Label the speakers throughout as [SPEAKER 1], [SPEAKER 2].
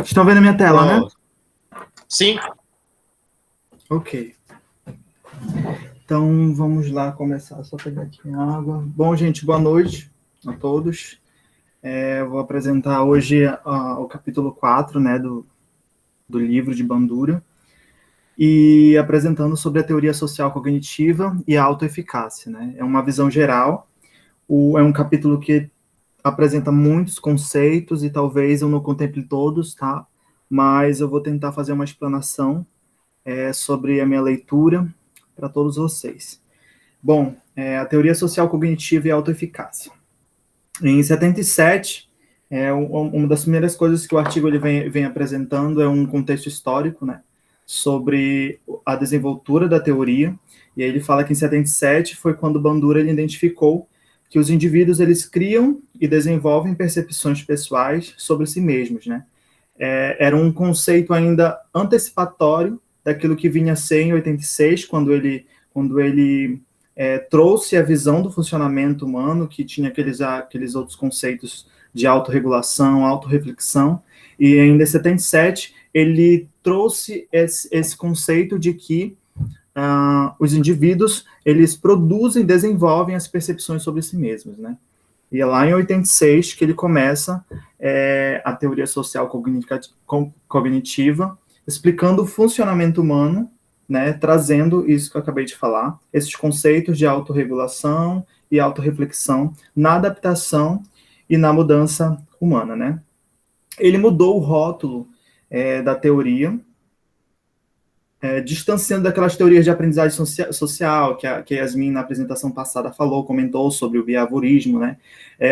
[SPEAKER 1] Estão vendo a minha tela, né?
[SPEAKER 2] Sim.
[SPEAKER 1] Ok. Então, vamos lá começar. Só pegar aqui minha água. Bom, gente, boa noite a todos. Eu vou apresentar hoje o capítulo 4, né, do livro de Bandura, e apresentando sobre a teoria social cognitiva e a autoeficácia, né? É uma visão geral. É um capítulo que apresenta muitos conceitos e talvez eu não contemple todos, tá? Mas eu vou tentar fazer uma explanação sobre a minha leitura para todos vocês. Bom, a teoria social cognitiva e autoeficácia. Em 77, uma das primeiras coisas que o artigo ele vem apresentando é um contexto histórico, né, sobre a desenvoltura da teoria, e aí ele fala que em 77 foi quando Bandura ele identificou que os indivíduos eles criam e desenvolvem percepções pessoais sobre si mesmos, né? Era um conceito ainda antecipatório daquilo que vinha a ser em 86, quando ele trouxe a visão do funcionamento humano, que tinha aqueles outros conceitos de autorregulação, autorreflexão, e ainda em 77 ele trouxe esse conceito de que os indivíduos eles produzem, desenvolvem as percepções sobre si mesmos, né? E é lá em 86 que ele começa a teoria social cognitiva, explicando o funcionamento humano, né, trazendo isso que eu acabei de falar, esses conceitos de autorregulação e autorreflexão na adaptação e na mudança humana, né? Ele mudou o rótulo da teoria, distanciando daquelas teorias de aprendizagem social que a Yasmin, na apresentação passada, comentou sobre o behaviorismo, né?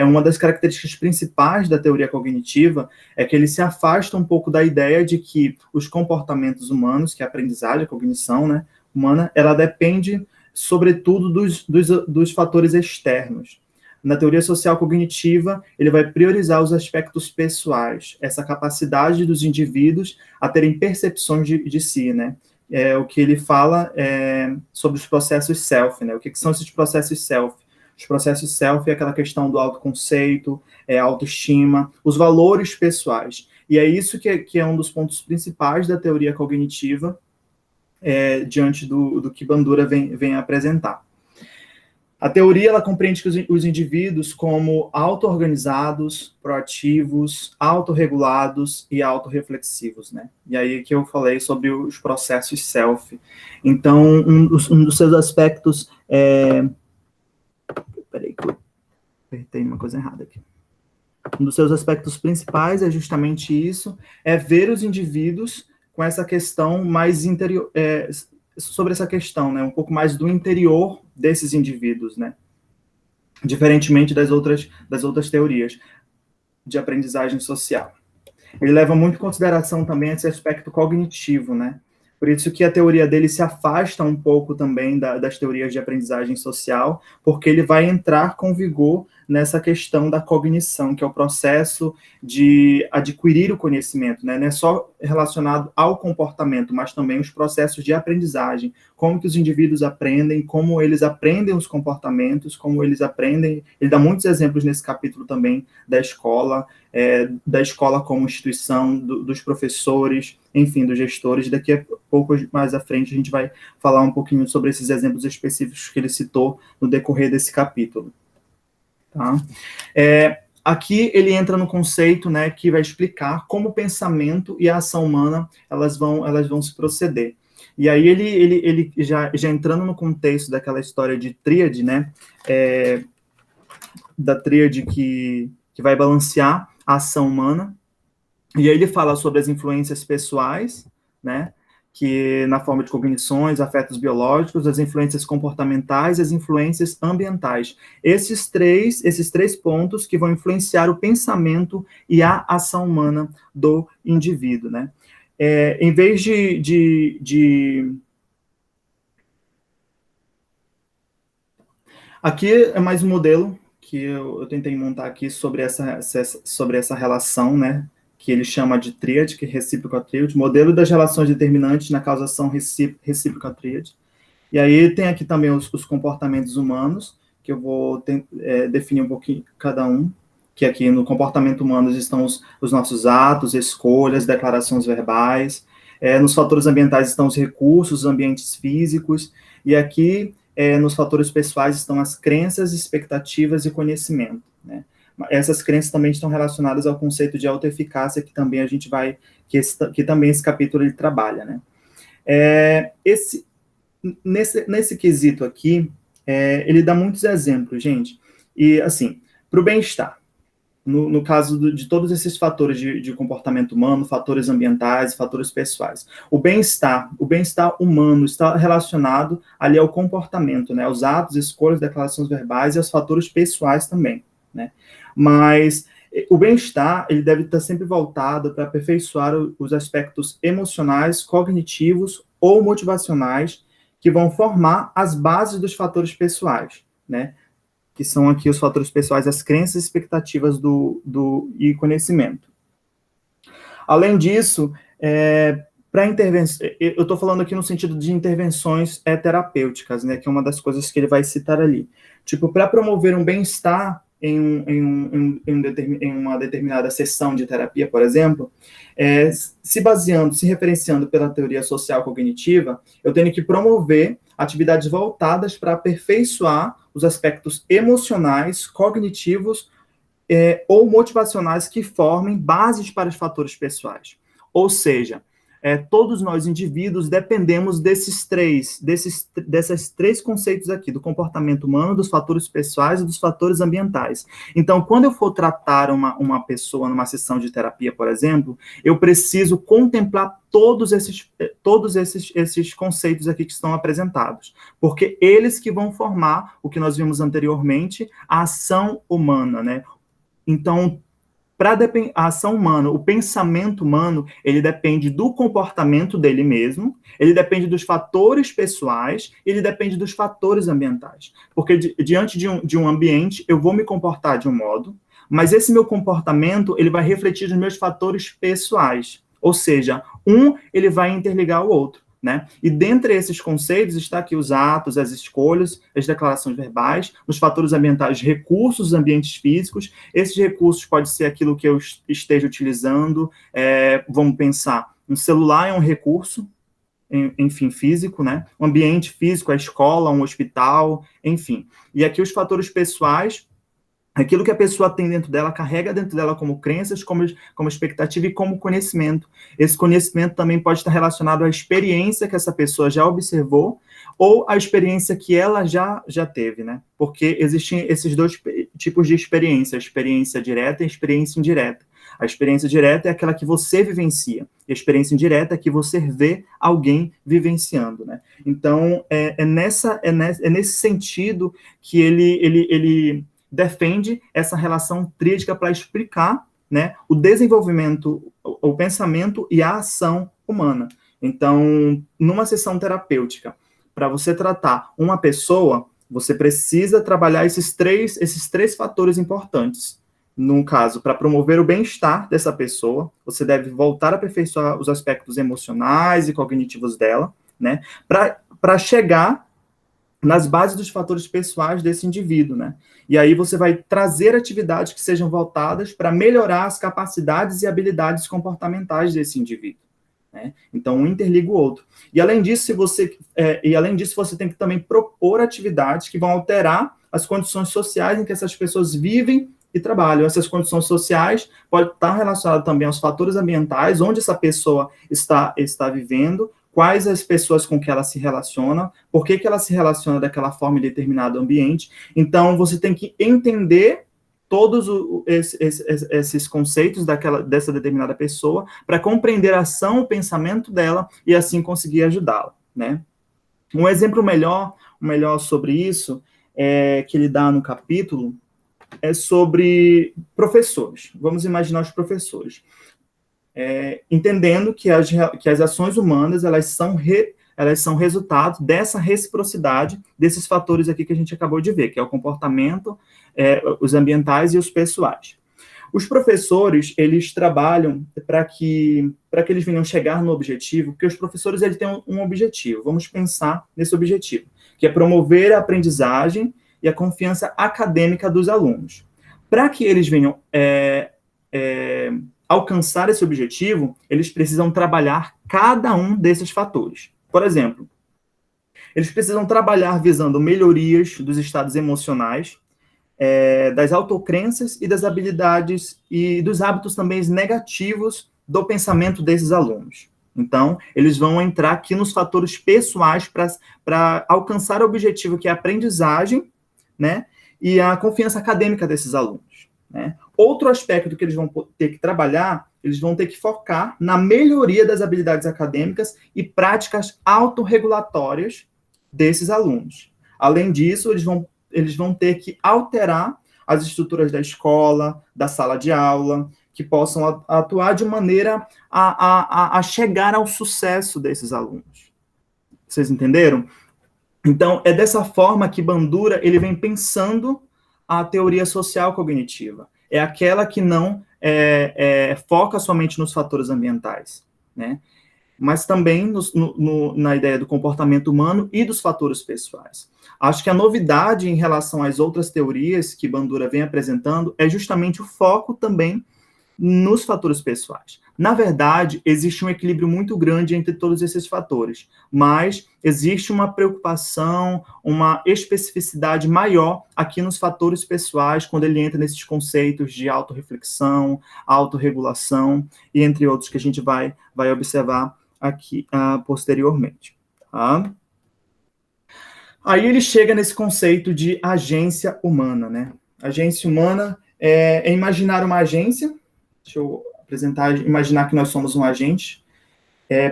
[SPEAKER 1] Uma das características principais da teoria cognitiva é que ele se afasta um pouco da ideia de que os comportamentos humanos, que é a aprendizagem, a cognição, né, humana, ela depende, sobretudo, dos fatores externos. Na teoria social cognitiva, ele vai priorizar os aspectos pessoais, essa capacidade dos indivíduos a terem percepções de si, né? O que ele fala sobre os processos self, né? O que são esses processos self? Os processos self é aquela questão do autoconceito, autoestima, os valores pessoais. E é isso que é um dos pontos principais da teoria cognitiva diante do que Bandura vem apresentar. A teoria ela compreende que os indivíduos como auto-organizados, proativos, autorregulados e autorreflexivos, né? E aí que eu falei sobre os processos self. Então, um dos seus aspectos Peraí que eu apertei uma coisa errada aqui. Um dos seus aspectos principais é justamente isso, ver os indivíduos com essa questão mais interior, sobre essa questão, né? Um pouco mais do interior desses indivíduos, né? Diferentemente das outras teorias de aprendizagem social. Ele leva muito em consideração também esse aspecto cognitivo, né? Por isso que a teoria dele se afasta um pouco também das teorias de aprendizagem social, porque ele vai entrar com vigor nessa questão da cognição, que é o processo de adquirir o conhecimento, né? Não é só relacionado ao comportamento, mas também os processos de aprendizagem, como que os indivíduos aprendem, como eles aprendem os comportamentos, como eles aprendem. Ele dá muitos exemplos nesse capítulo também da escola como instituição, dos professores, enfim, dos gestores. Daqui a pouco, mais à frente, a gente vai falar um pouquinho sobre esses exemplos específicos que ele citou no decorrer desse capítulo. Tá? Aqui ele entra no conceito, né, que vai explicar como o pensamento e a ação humana elas vão se proceder. E aí ele já entrando no contexto daquela história de tríade, né, da tríade que vai balancear a ação humana. E aí ele fala sobre as influências pessoais, né, que na forma de cognições, afetos biológicos, as influências comportamentais e as influências ambientais. Esses três pontos que vão influenciar o pensamento e a ação humana do indivíduo, né? Em vez Aqui é mais um modelo que eu tentei montar aqui sobre essa relação, né, que ele chama de tríade, que é recíproca tríade, modelo das relações determinantes na causação recíproca tríade. E aí tem aqui também os comportamentos humanos, que eu vou definir um pouquinho cada um. que aqui no comportamento humano estão os nossos atos, escolhas, declarações verbais. Nos fatores ambientais estão os recursos, os ambientes físicos, e aqui nos fatores pessoais estão as crenças, expectativas e conhecimento, né? Essas crenças também estão relacionadas ao conceito de autoeficácia, que também a gente vai, que também esse capítulo ele trabalha, né? Nesse quesito aqui, ele dá muitos exemplos, gente, e assim, para o bem-estar, no caso de todos esses fatores de comportamento humano, fatores ambientais, fatores pessoais. O bem-estar humano está relacionado ali ao comportamento, né, aos atos, escolhas, declarações verbais e aos fatores pessoais também, né? Mas o bem-estar, ele deve estar sempre voltado para aperfeiçoar os aspectos emocionais, cognitivos ou motivacionais que vão formar as bases dos fatores pessoais, né? Que são aqui os fatores pessoais, as crenças e expectativas e conhecimento. Além disso, para intervenção, eu estou falando aqui no sentido de intervenções terapêuticas, né, que é uma das coisas que ele vai citar ali. Tipo, para promover um bem-estar em uma determinada sessão de terapia, por exemplo, se referenciando pela teoria social cognitiva, eu tenho que promover atividades voltadas para aperfeiçoar os aspectos emocionais, cognitivos ou motivacionais que formem bases para os fatores pessoais. Ou seja, todos nós indivíduos dependemos desses três conceitos aqui, do comportamento humano, dos fatores pessoais e dos fatores ambientais. Então, quando eu for tratar uma pessoa numa sessão de terapia, por exemplo, eu preciso contemplar todos esses conceitos aqui que estão apresentados, porque eles que vão formar o que nós vimos anteriormente, a ação humana, né? Então, para a ação humana, o pensamento humano, ele depende do comportamento dele mesmo, ele depende dos fatores pessoais, ele depende dos fatores ambientais. Porque diante de um ambiente, eu vou me comportar de um modo, mas esse meu comportamento, ele vai refletir nos meus fatores pessoais. Ou seja, ele vai interligar o outro, né? E dentre esses conceitos está aqui os atos, as escolhas, as declarações verbais, os fatores ambientais, recursos, ambientes físicos. Esses recursos pode ser aquilo que eu esteja utilizando. Vamos pensar, um celular é um recurso, enfim, físico, né? Um ambiente físico, a escola, um hospital, enfim. E aqui os fatores pessoais, aquilo que a pessoa tem dentro dela, carrega dentro dela como crenças, como expectativa e como conhecimento. Esse conhecimento também pode estar relacionado à experiência que essa pessoa já observou ou à experiência que ela já teve, né? Porque existem esses dois tipos de experiência, a experiência direta e a experiência indireta. A experiência direta é aquela que você vivencia, e a experiência indireta é que você vê alguém vivenciando, né? Então, é nesse sentido que ele defende essa relação tríadica para explicar, né, o desenvolvimento, o pensamento e a ação humana. Então, numa sessão terapêutica, para você tratar uma pessoa, você precisa trabalhar esses três fatores importantes. No caso, para promover o bem-estar dessa pessoa, você deve voltar a aperfeiçoar os aspectos emocionais e cognitivos dela, né, para chegar nas bases dos fatores pessoais desse indivíduo, né? E aí você vai trazer atividades que sejam voltadas para melhorar as capacidades e habilidades comportamentais desse indivíduo, né? Então, um interliga o outro. E além disso, você tem que também propor atividades que vão alterar as condições sociais em que essas pessoas vivem e trabalham. Essas condições sociais podem estar relacionadas também aos fatores ambientais, onde essa pessoa está vivendo, quais as pessoas com que ela se relaciona, por que ela se relaciona daquela forma em determinado ambiente. Então, você tem que entender todos esses conceitos dessa determinada pessoa para compreender a ação, o pensamento dela e assim conseguir ajudá-la, né? Um exemplo melhor sobre isso que ele dá no capítulo é sobre professores. Vamos imaginar os professores. Entendendo que as ações humanas elas são resultado dessa reciprocidade desses fatores aqui que a gente acabou de ver, que é o comportamento, os ambientais e os pessoais. Os professores, eles trabalham para que eles venham chegar no objetivo, porque os professores eles têm um objetivo, vamos pensar nesse objetivo, que é promover a aprendizagem e a confiança acadêmica dos alunos. Para que eles venham alcançar esse objetivo, eles precisam trabalhar cada um desses fatores. Por exemplo, eles precisam trabalhar visando melhorias dos estados emocionais, das autocrenças e das habilidades e dos hábitos também negativos do pensamento desses alunos. Então, eles vão entrar aqui nos fatores pessoais para alcançar o objetivo, que é a aprendizagem, né, e a confiança acadêmica desses alunos, né. Outro aspecto que eles vão ter que trabalhar, eles vão ter que focar na melhoria das habilidades acadêmicas e práticas autorregulatórias desses alunos. Além disso, eles vão ter que alterar as estruturas da escola, da sala de aula, que possam atuar de maneira a chegar ao sucesso desses alunos. Vocês entenderam? Então, é dessa forma que Bandura ele vem pensando a teoria social cognitiva. É aquela que não foca somente nos fatores ambientais, né? Mas também na ideia do comportamento humano e dos fatores pessoais. Acho que a novidade em relação às outras teorias que Bandura vem apresentando é justamente o foco também nos fatores pessoais. Na verdade, existe um equilíbrio muito grande entre todos esses fatores, mas existe uma preocupação, uma especificidade maior aqui nos fatores pessoais, quando ele entra nesses conceitos de autorreflexão, autorregulação, e entre outros que a gente vai observar aqui posteriormente. Tá? Aí ele chega nesse conceito de agência humana, né? Agência humana é imaginar uma agência. Deixa eu imaginar que nós somos um agente.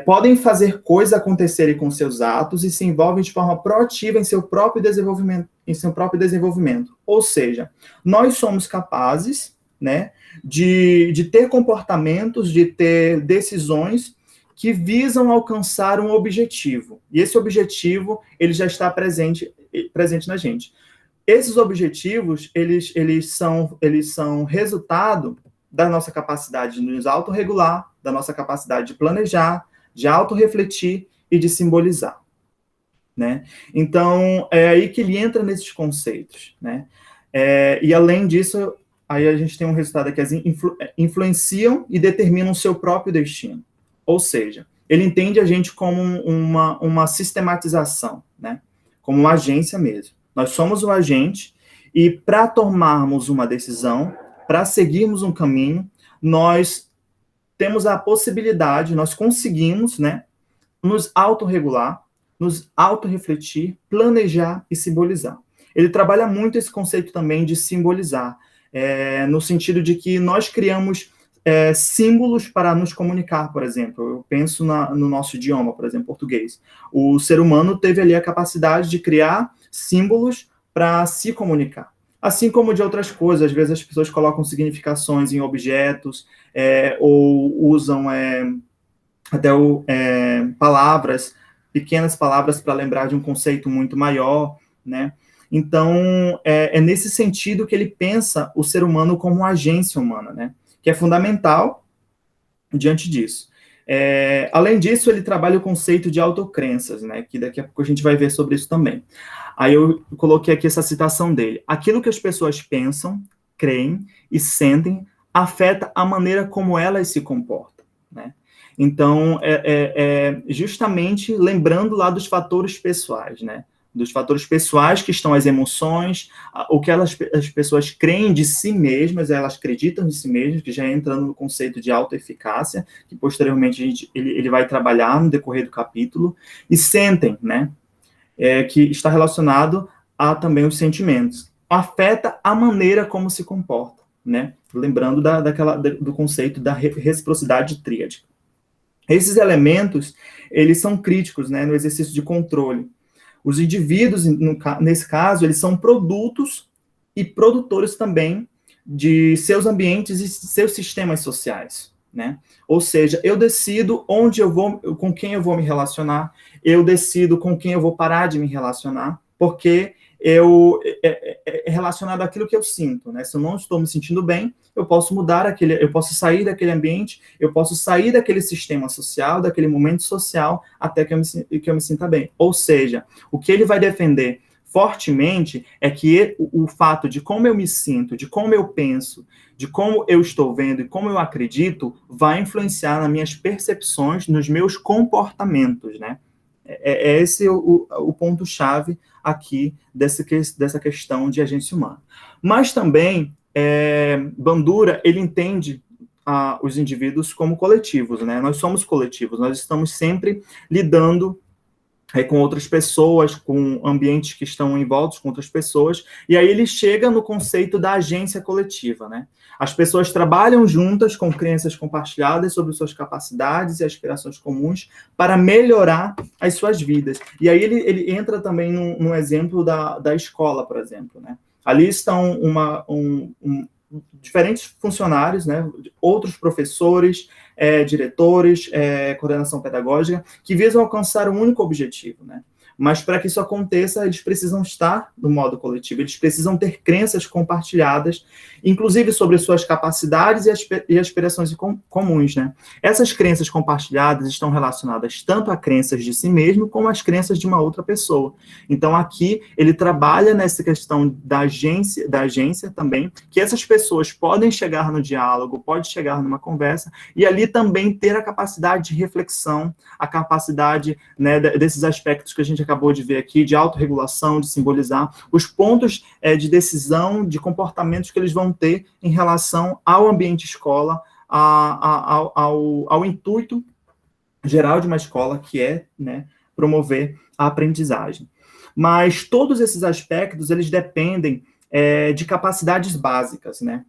[SPEAKER 1] Podem fazer coisas acontecerem com seus atos e se envolvem de forma proativa em seu próprio desenvolvimento. Ou seja, nós somos capazes, né, de ter comportamentos, de ter decisões que visam alcançar um objetivo. E esse objetivo, ele já está presente na gente. Esses objetivos, eles são resultado da nossa capacidade de nos autorregular, da nossa capacidade de planejar, de autorrefletir e de simbolizar, né? Então, é aí que ele entra nesses conceitos, né? E além disso, aí a gente tem um resultado que influenciam e determinam o seu próprio destino. Ou seja, ele entende a gente como uma sistematização, né? Como uma agência mesmo. Nós somos o agente e para tomarmos uma decisão, para seguirmos um caminho, nós temos a possibilidade, nós conseguimos, né, nos autorregular, nos autorrefletir, planejar e simbolizar. Ele trabalha muito esse conceito também de simbolizar, no sentido de que nós criamos símbolos para nos comunicar, por exemplo. Eu penso no nosso idioma, por exemplo, português. O ser humano teve ali a capacidade de criar símbolos para se comunicar. Assim como de outras coisas, às vezes as pessoas colocam significações em objetos, ou usam até palavras, pequenas palavras para lembrar de um conceito muito maior, né? Então, é nesse sentido que ele pensa o ser humano como uma agência humana, né? Que é fundamental diante disso. Além disso, ele trabalha o conceito de autocrenças, né? Que daqui a pouco a gente vai ver sobre isso também. Aí eu coloquei aqui essa citação dele. Aquilo que as pessoas pensam, creem e sentem afeta a maneira como elas se comportam, né? Então, justamente lembrando lá dos fatores pessoais, né? Dos fatores pessoais que estão as emoções, o que as pessoas creem de si mesmas, elas acreditam de si mesmas, que já entrando no conceito de autoeficácia, que posteriormente ele vai trabalhar no decorrer do capítulo, e sentem, né? Que está relacionado a também os sentimentos. Afeta a maneira como se comporta, né? Lembrando do conceito da reciprocidade tríade. Esses elementos, eles são críticos, né, no exercício de controle. Os indivíduos, nesse caso, eles são produtos e produtores também de seus ambientes e seus sistemas sociais, né? Ou seja, eu decido onde eu vou, com quem eu vou me relacionar, eu decido com quem eu vou parar de me relacionar, porque é relacionado àquilo que eu sinto, né? Se eu não estou me sentindo bem, eu posso eu posso sair daquele ambiente, eu posso sair daquele sistema social, daquele momento social, até que eu me sinta bem. Ou seja, o que ele vai defender fortemente é que o fato de como eu me sinto, de como eu penso, de como eu estou vendo e como eu acredito, vai influenciar nas minhas percepções, nos meus comportamentos, né? É esse o ponto-chave aqui dessa questão de agência humana. Mas também, Bandura, ele entende os indivíduos como coletivos, né? Nós somos coletivos, nós estamos sempre lidando com outras pessoas, com ambientes que estão envoltos com outras pessoas, e aí ele chega no conceito da agência coletiva, né? As pessoas trabalham juntas com crenças compartilhadas sobre suas capacidades e aspirações comuns para melhorar as suas vidas. E aí ele entra também num exemplo da escola, por exemplo, né? Ali estão diferentes funcionários, né? Outros professores, diretores, coordenação pedagógica, que visam alcançar um único objetivo, né? Mas para que isso aconteça, eles precisam estar no modo coletivo, eles precisam ter crenças compartilhadas, inclusive sobre suas capacidades e aspirações comuns, né? Essas crenças compartilhadas estão relacionadas tanto a crenças de si mesmo, como às crenças de uma outra pessoa. Então, aqui, ele trabalha nessa questão da agência também, que essas pessoas podem chegar no diálogo, podem chegar numa conversa, e ali também ter a capacidade de reflexão, a capacidade, né, desses aspectos que a gente acabou de ver aqui, de autorregulação, de simbolizar, os pontos de decisão, de comportamentos que eles vão ter em relação ao ambiente escola, ao intuito geral de uma escola, que é, né, promover a aprendizagem. Mas todos esses aspectos, eles dependem de capacidades básicas, né?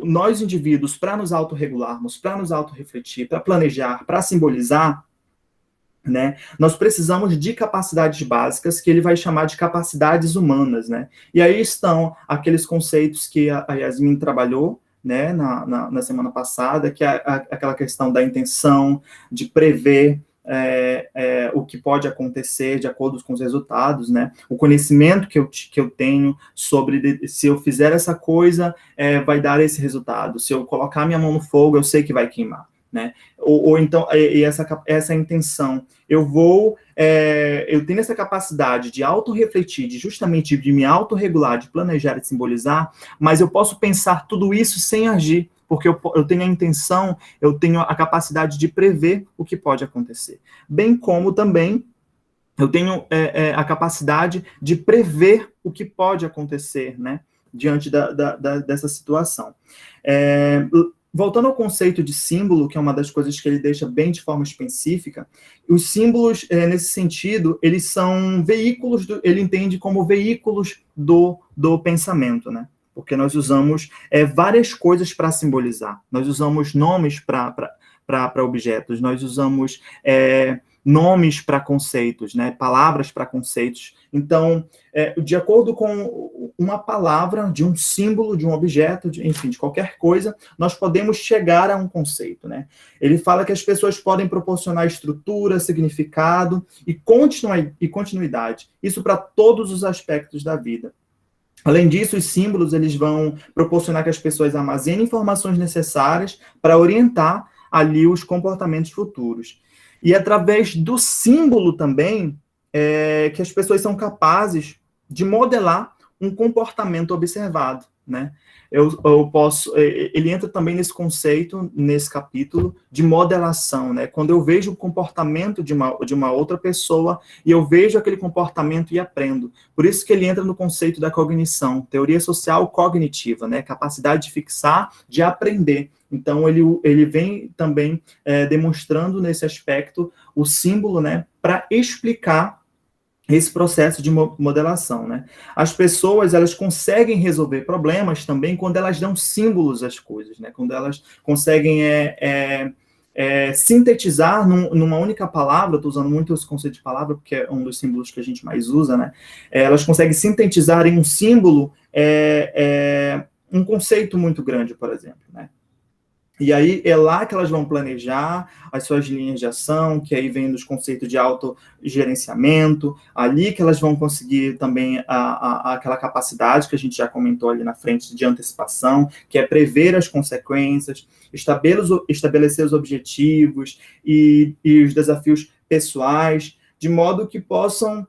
[SPEAKER 1] Nós, indivíduos, para nos autorregularmos, para nos autorrefletir, para planejar, para simbolizar, né, nós precisamos de capacidades básicas, que ele vai chamar de capacidades humanas, né? E aí estão aqueles conceitos que a Yasmin trabalhou, né, na semana passada, que é aquela questão da intenção, de prever o que pode acontecer de acordo com os resultados, né? O conhecimento que eu tenho sobre se eu fizer essa coisa, vai dar esse resultado. Se eu colocar minha mão no fogo, eu sei que vai queimar, né? Ou então, essa intenção, eu tenho essa capacidade de autorrefletir, justamente de me autorregular, de planejar e simbolizar, mas eu posso pensar tudo isso sem agir, porque eu tenho a intenção, eu tenho a capacidade de prever o que pode acontecer. Bem como também eu tenho a capacidade de prever o que pode acontecer, né, diante dessa situação. Voltando ao conceito de símbolo, que é uma das coisas que ele deixa bem de forma específica, os símbolos, nesse sentido, eles são veículos, ele entende como veículos do pensamento, né? Porque nós usamos várias coisas para simbolizar. Nós usamos nomes para objetos, nós usamos nomes para conceitos, né? Palavras para conceitos. Então, de acordo com uma palavra, de um símbolo, de um objeto, enfim, de qualquer coisa, nós podemos chegar a um conceito, né? Ele fala que as pessoas podem proporcionar estrutura, significado e continuidade. Isso para todos os aspectos da vida. Além disso, os símbolos eles vão proporcionar que as pessoas armazenem informações necessárias para orientar ali os comportamentos futuros. E através do símbolo também, que as pessoas são capazes de modelar um comportamento observado, né? Ele entra também nesse conceito, nesse capítulo, de modelação, né? Quando eu vejo o comportamento de uma outra pessoa e eu vejo aquele comportamento e aprendo. Por isso que ele entra no conceito da cognição, teoria social cognitiva, né? Capacidade de fixar, de aprender. Então, ele vem também demonstrando nesse aspecto o símbolo, né? Para explicar esse processo de modelação, né? As pessoas, elas conseguem resolver problemas também quando elas dão símbolos às coisas, né? Quando elas conseguem sintetizar numa única palavra, estou usando muito esse conceito de palavra, porque é um dos símbolos que a gente mais usa, né? Elas conseguem sintetizar em um símbolo um conceito muito grande, por exemplo, né? E aí é lá que elas vão planejar as suas linhas de ação, que aí vem dos conceitos de autogerenciamento, ali que elas vão conseguir também aquela capacidade que a gente já comentou ali na frente de antecipação, que é prever as consequências, estabelecer os objetivos e os desafios pessoais, de modo que possam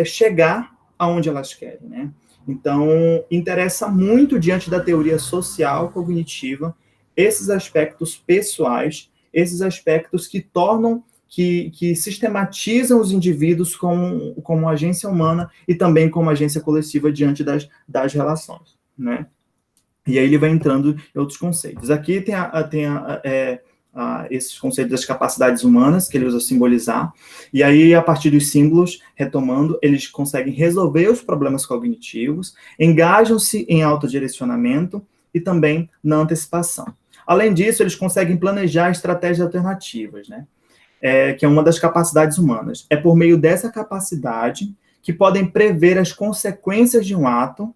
[SPEAKER 1] chegar aonde elas querem, né? Então, interessa muito, diante da teoria social cognitiva, esses aspectos pessoais, esses aspectos que tornam, que sistematizam os indivíduos como agência humana e também como agência coletiva diante das relações, né? E aí ele vai entrando em outros conceitos. Aqui tem esses conceitos das capacidades humanas, que ele usa simbolizar, e aí, a partir dos símbolos, retomando, eles conseguem resolver os problemas cognitivos, engajam-se em autodirecionamento e também na antecipação. Além disso, eles conseguem planejar estratégias alternativas, né? Que é uma das capacidades humanas. É por meio dessa capacidade que podem prever as consequências de um ato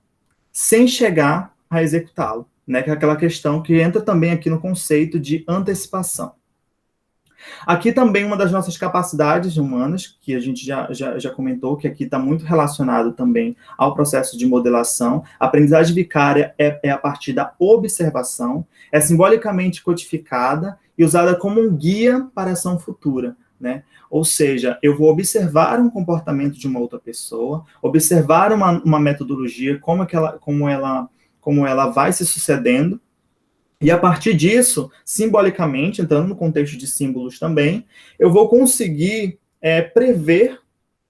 [SPEAKER 1] sem chegar a executá-lo, né? Que é aquela questão que entra também aqui no conceito de antecipação. Aqui também uma das nossas capacidades humanas, que a gente já comentou, que aqui está muito relacionado também ao processo de modelação. A aprendizagem vicária é a partir da observação, é simbolicamente codificada e usada como um guia para a ação futura, né? Ou seja, eu vou observar um comportamento de uma outra pessoa, observar uma metodologia, como ela vai se sucedendo, e a partir disso, simbolicamente, entrando no contexto de símbolos também, eu vou conseguir prever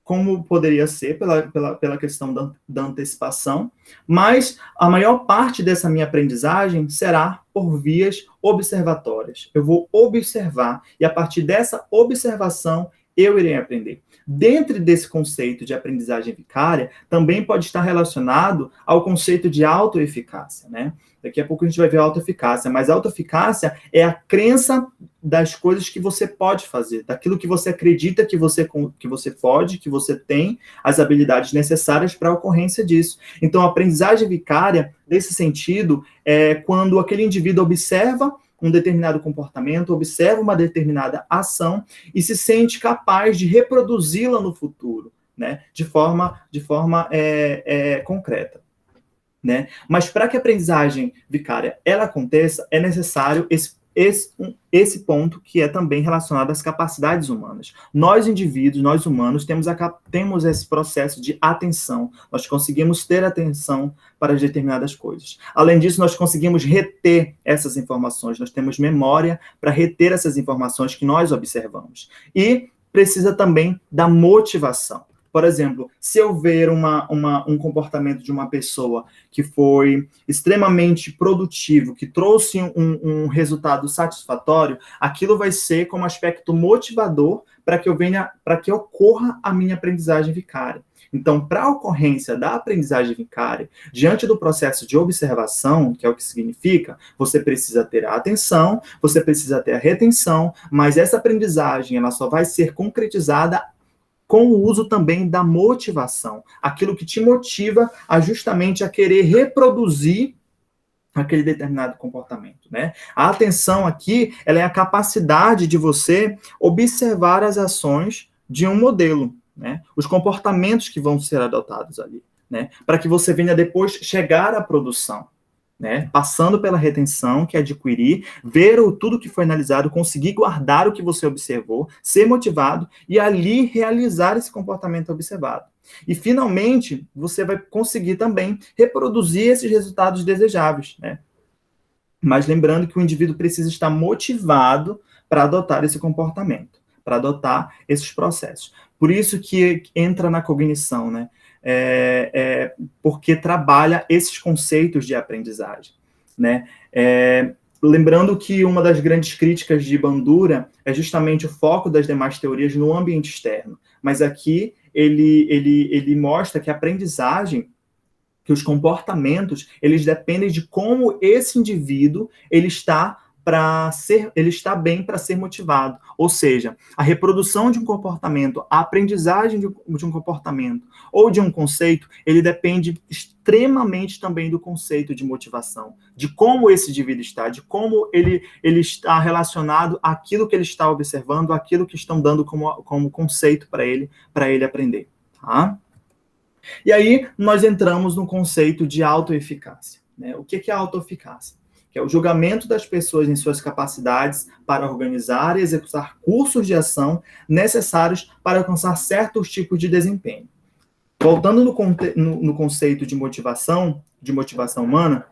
[SPEAKER 1] como poderia ser pela questão da antecipação, mas a maior parte dessa minha aprendizagem será por vias observatórias. Eu vou observar, e a partir dessa observação, eu irei aprender. Dentro desse conceito de aprendizagem vicária, também pode estar relacionado ao conceito de autoeficácia, né? Daqui a pouco a gente vai ver a autoeficácia, mas a autoeficácia é a crença das coisas que você pode fazer, daquilo que você acredita que você pode, que você tem as habilidades necessárias para a ocorrência disso. Então, a aprendizagem vicária, nesse sentido, é quando aquele indivíduo observa um determinado comportamento, observa uma determinada ação e se sente capaz de reproduzi-la no futuro, né? De forma concreta. Né? Mas para que a aprendizagem vicária ela aconteça, é necessário esse ponto que é também relacionado às capacidades humanas. Nós, indivíduos, nós humanos, temos esse processo de atenção. Nós conseguimos ter atenção para determinadas coisas. Além disso, nós conseguimos reter essas informações. Nós temos memória para reter essas informações que nós observamos. E precisa também da motivação. Por exemplo, se eu ver um comportamento de uma pessoa que foi extremamente produtivo, que trouxe um resultado satisfatório, aquilo vai ser como aspecto motivador para que ocorra a minha aprendizagem vicária. Então, para a ocorrência da aprendizagem vicária, diante do processo de observação, que é o que significa, você precisa ter a atenção, você precisa ter a retenção, mas essa aprendizagem ela só vai ser concretizada com o uso também da motivação, aquilo que te motiva justamente a querer reproduzir aquele determinado comportamento, né? A atenção aqui, ela é a capacidade de você observar as ações de um modelo, né? Os comportamentos que vão ser adotados ali, né? Para que você venha depois chegar à produção, né? Passando pela retenção, que é adquirir, ver tudo que foi analisado, conseguir guardar o que você observou, ser motivado e ali realizar esse comportamento observado. E, finalmente, você vai conseguir também reproduzir esses resultados desejáveis, né? Mas lembrando que o indivíduo precisa estar motivado para adotar esse comportamento, para adotar esses processos. Por isso que entra na cognição, né? Porque trabalha esses conceitos de aprendizagem, né? Lembrando que uma das grandes críticas de Bandura é justamente o foco das demais teorias no ambiente externo, mas aqui ele mostra que a aprendizagem, que os comportamentos, eles dependem de como esse indivíduo ele está bem para ser motivado. Ou seja, a reprodução de um comportamento, a aprendizagem de um comportamento ou de um conceito, ele depende extremamente também do conceito de motivação, de como esse indivíduo está, de como ele está relacionado àquilo que ele está observando, àquilo que estão dando como conceito para ele aprender. Tá? E aí nós entramos no conceito de autoeficácia, né? O que é autoeficácia? que é o julgamento das pessoas em suas capacidades para organizar e executar cursos de ação necessários para alcançar certos tipos de desempenho. Voltando no conceito de motivação humana,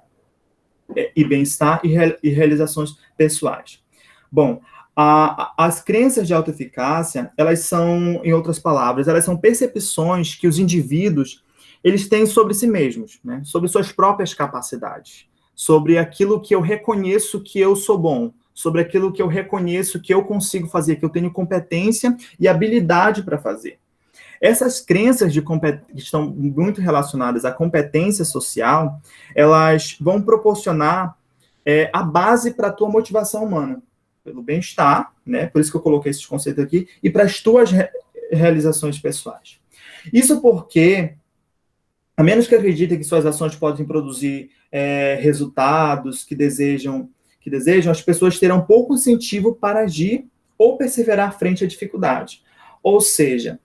[SPEAKER 1] e bem-estar e realizações pessoais. Bom, as crenças de autoeficácia, elas são, em outras palavras, elas são percepções que os indivíduos eles têm sobre si mesmos, né? Sobre suas próprias capacidades, sobre aquilo que eu reconheço que eu sou bom, sobre aquilo que eu reconheço que eu consigo fazer, que eu tenho competência e habilidade para fazer. Essas crenças que estão muito relacionadas à competência social, elas vão proporcionar a base para a tua motivação humana, pelo bem-estar, né? Por isso que eu coloquei esses conceitos aqui, e para as tuas realizações pessoais. Isso porque, a menos que acreditem que suas ações podem produzir resultados que desejam, as pessoas terão pouco incentivo para agir ou perseverar frente à dificuldade. Ou seja,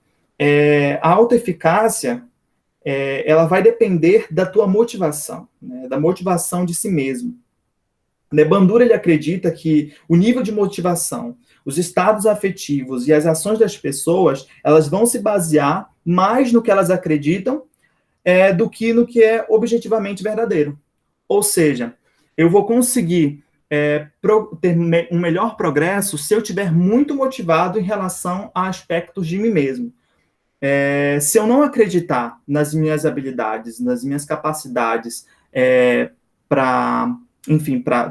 [SPEAKER 1] a autoeficácia, ela vai depender da tua motivação, né, da motivação de si mesmo. Bandura, ele acredita que o nível de motivação, os estados afetivos e as ações das pessoas, elas vão se basear mais no que elas acreditam do que no que é objetivamente verdadeiro. Ou seja, eu vou conseguir ter um melhor progresso se eu estiver muito motivado em relação a aspectos de mim mesmo. Se eu não acreditar nas minhas habilidades, nas minhas capacidades para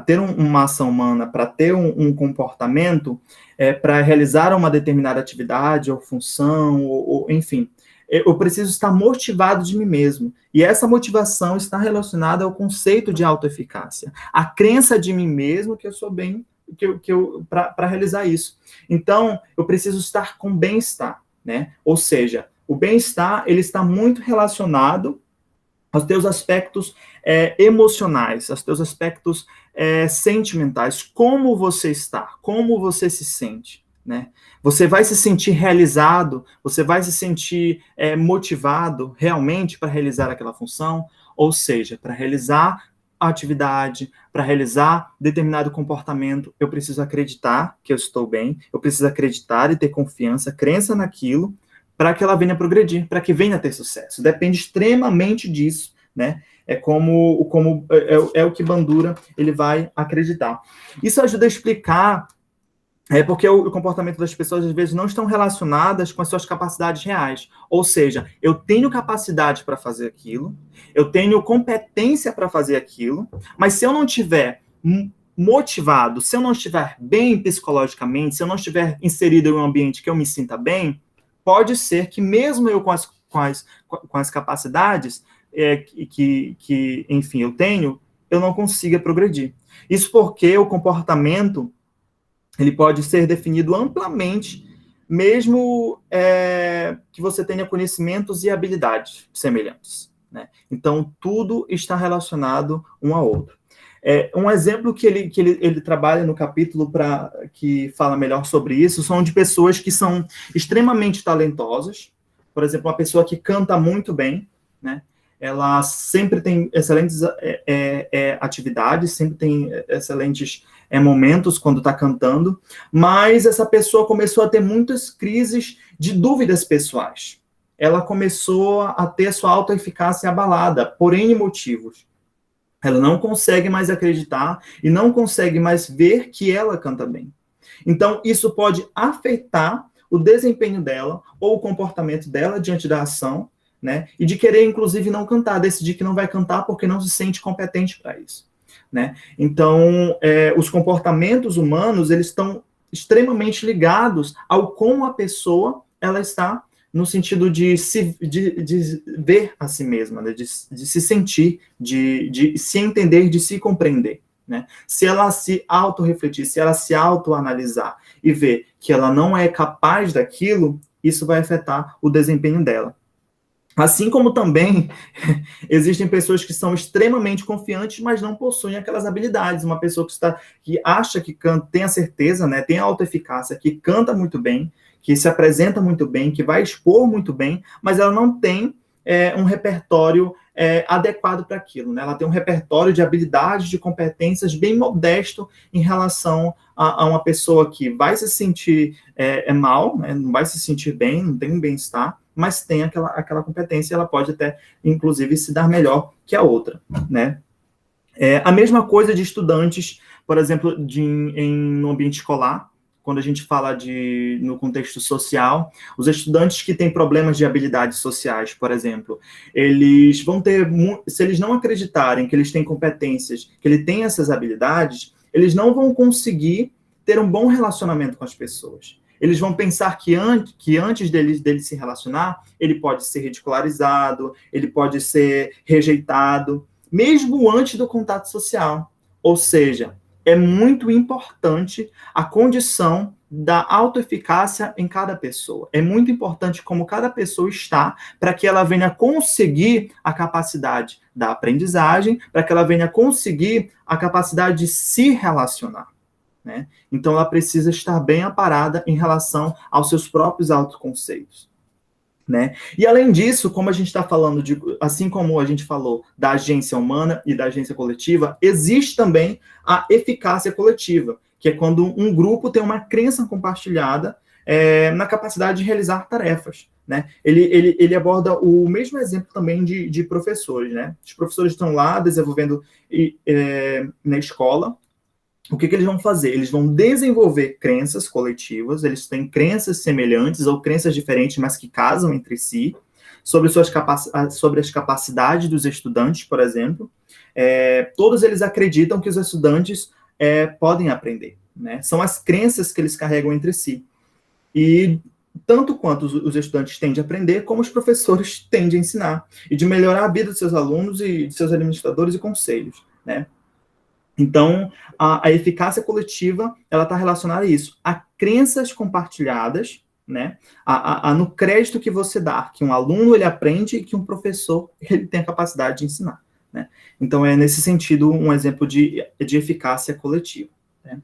[SPEAKER 1] ter uma ação humana, para ter um comportamento, para realizar uma determinada atividade ou função, enfim, eu preciso estar motivado de mim mesmo. E essa motivação está relacionada ao conceito de autoeficácia, a crença de mim mesmo que eu sou bem, para realizar isso. Então, eu preciso estar com bem-estar, né? Ou seja, o bem-estar, ele está muito relacionado aos teus aspectos emocionais, aos teus aspectos sentimentais, como você está, como você se sente, né? Você vai se sentir realizado, você vai se sentir motivado realmente para realizar aquela função, ou seja, para realizar a atividade, para realizar determinado comportamento, eu preciso acreditar que eu estou bem, eu preciso acreditar e ter confiança, crença naquilo, para que ela venha progredir, para que venha ter sucesso. Depende extremamente disso, né? É o que Bandura ele vai acreditar. Isso ajuda a explicar porque o comportamento das pessoas, às vezes, não estão relacionadas com as suas capacidades reais. Ou seja, eu tenho capacidade para fazer aquilo, eu tenho competência para fazer aquilo, mas se eu não tiver motivado, se eu não estiver bem psicologicamente, se eu não estiver inserido em um ambiente que eu me sinta bem, pode ser que mesmo eu com as capacidades enfim, eu tenho, eu não consiga progredir. Isso porque o comportamento ele pode ser definido amplamente, mesmo que você tenha conhecimentos e habilidades semelhantes, né? Então, tudo está relacionado um ao outro. Um exemplo que ele trabalha no capítulo que fala melhor sobre isso são de pessoas que são extremamente talentosas. Por exemplo, uma pessoa que canta muito bem, né? Ela sempre tem excelentes atividades, sempre tem excelentes momentos quando está cantando, mas essa pessoa começou a ter muitas crises de dúvidas pessoais. Ela começou a ter sua autoeficácia abalada, por N motivos. Ela não consegue mais acreditar e não consegue mais ver que ela canta bem. Então, isso pode afetar o desempenho dela ou o comportamento dela diante da ação, né? E de querer, inclusive, não cantar, decidir que não vai cantar porque não se sente competente para isso, né? Então, os comportamentos humanos, eles estão extremamente ligados ao como a pessoa ela está no sentido de ver a si mesma, né? de se sentir, de se entender, de se compreender, né? Se ela se autorrefletir, se ela se autoanalisar e ver que ela não é capaz daquilo, isso vai afetar o desempenho dela. Assim como também existem pessoas que são extremamente confiantes, mas não possuem aquelas habilidades. Uma pessoa que acha que canta, tem a certeza, né, tem a autoeficácia, que canta muito bem, que se apresenta muito bem, que vai expor muito bem, mas ela não tem um repertório adequado para aquilo, né? Ela tem um repertório de habilidades, de competências bem modesto em relação a uma pessoa que vai se sentir mal, né? Não vai se sentir bem, não tem um bem-estar, mas tem aquela competência, ela pode até, inclusive, se dar melhor que a outra, né? A mesma coisa de estudantes, por exemplo, no ambiente escolar, quando a gente fala no contexto social, os estudantes que têm problemas de habilidades sociais, por exemplo, eles vão ter, se eles não acreditarem que eles têm competências, que ele tem essas habilidades, eles não vão conseguir ter um bom relacionamento com as pessoas. Eles vão pensar que antes dele se relacionar, ele pode ser ridicularizado, ele pode ser rejeitado, mesmo antes do contato social. Ou seja, é muito importante a condição da autoeficácia em cada pessoa. É muito importante como cada pessoa está para que ela venha conseguir a capacidade da aprendizagem, para que ela venha conseguir a capacidade de se relacionar, né? Então, ela precisa estar bem aparada em relação aos seus próprios autoconceitos, né? E além disso, como a gente está falando assim como a gente falou da agência humana e da agência coletiva, existe também a eficácia coletiva, que é quando um grupo tem uma crença compartilhada na capacidade de realizar tarefas, né? Ele aborda o mesmo exemplo também de professores, né? Os professores estão lá desenvolvendo na escola. O que eles vão fazer? Eles vão desenvolver crenças coletivas, eles têm crenças semelhantes ou crenças diferentes, mas que casam entre si, sobre as capacidades dos estudantes, por exemplo. Todos eles acreditam que os estudantes podem aprender, né? São as crenças que eles carregam entre si. E tanto quanto os estudantes tendem a aprender, como os professores tendem a ensinar, e de melhorar a vida dos seus alunos e de seus administradores e conselhos, né? Então, a eficácia coletiva, ela está relacionada a isso, a crenças compartilhadas, né? No crédito que você dá, que um aluno ele aprende e que um professor ele tem a capacidade de ensinar, né? Então, é nesse sentido um exemplo de eficácia coletiva, né?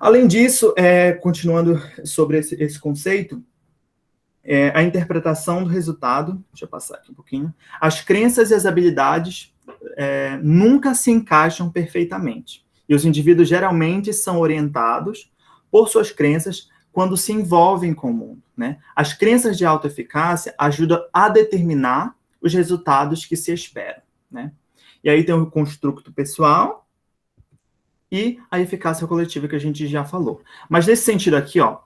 [SPEAKER 1] Além disso, continuando sobre esse conceito, a interpretação do resultado, deixa eu passar aqui um pouquinho, as crenças e as habilidades nunca se encaixam perfeitamente. E os indivíduos geralmente são orientados por suas crenças quando se envolvem com o mundo, né? As crenças de autoeficácia ajudam a determinar os resultados que se esperam, né? E aí tem o construto pessoal e a eficácia coletiva que a gente já falou. Mas nesse sentido aqui, ó,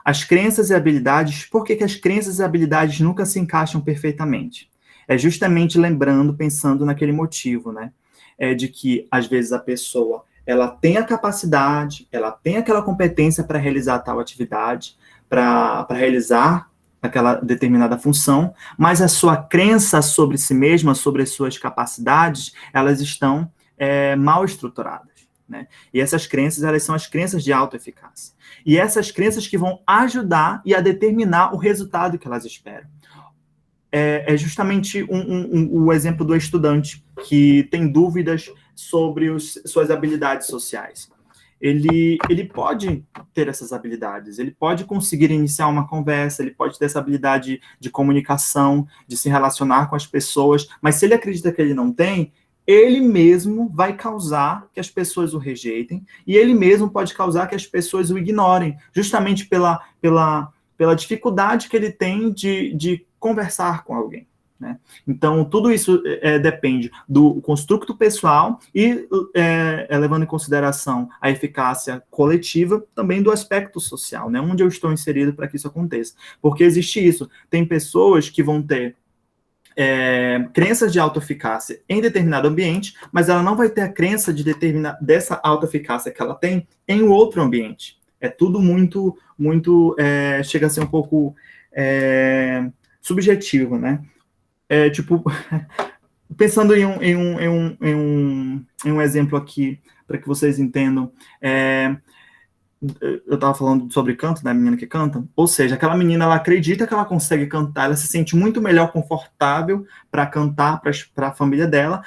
[SPEAKER 1] as crenças e habilidades, por que as crenças e habilidades nunca se encaixam perfeitamente? É justamente lembrando, pensando naquele motivo, né? De que, às vezes, a pessoa ela tem a capacidade, ela tem aquela competência para realizar tal atividade, para realizar aquela determinada função, mas a sua crença sobre si mesma, sobre as suas capacidades, elas estão mal estruturadas, né? E essas crenças, elas são as crenças de autoeficácia. E essas crenças que vão ajudar e a determinar o resultado que elas esperam. É justamente o exemplo do estudante que tem dúvidas sobre suas habilidades sociais. Ele pode ter essas habilidades, ele pode conseguir iniciar uma conversa, ele pode ter essa habilidade de comunicação, de se relacionar com as pessoas, mas se ele acredita que ele não tem, ele mesmo vai causar que as pessoas o rejeitem, e ele mesmo pode causar que as pessoas o ignorem, justamente pela dificuldade que ele tem de conversar com alguém, né? Então, tudo isso depende do construto pessoal e, levando em consideração a eficácia coletiva, também do aspecto social, né? Onde eu estou inserido para que isso aconteça. Porque existe isso. Tem pessoas que vão ter crenças de autoeficácia em determinado ambiente, mas ela não vai ter a crença dessa autoeficácia que ela tem em outro ambiente. É tudo muito, chega a ser um pouco subjetivo, né? Tipo, pensando em um exemplo aqui, para que vocês entendam, eu estava falando sobre canto, né, a menina que canta, ou seja, aquela menina, ela acredita que ela consegue cantar, ela se sente muito melhor confortável para cantar para a família dela,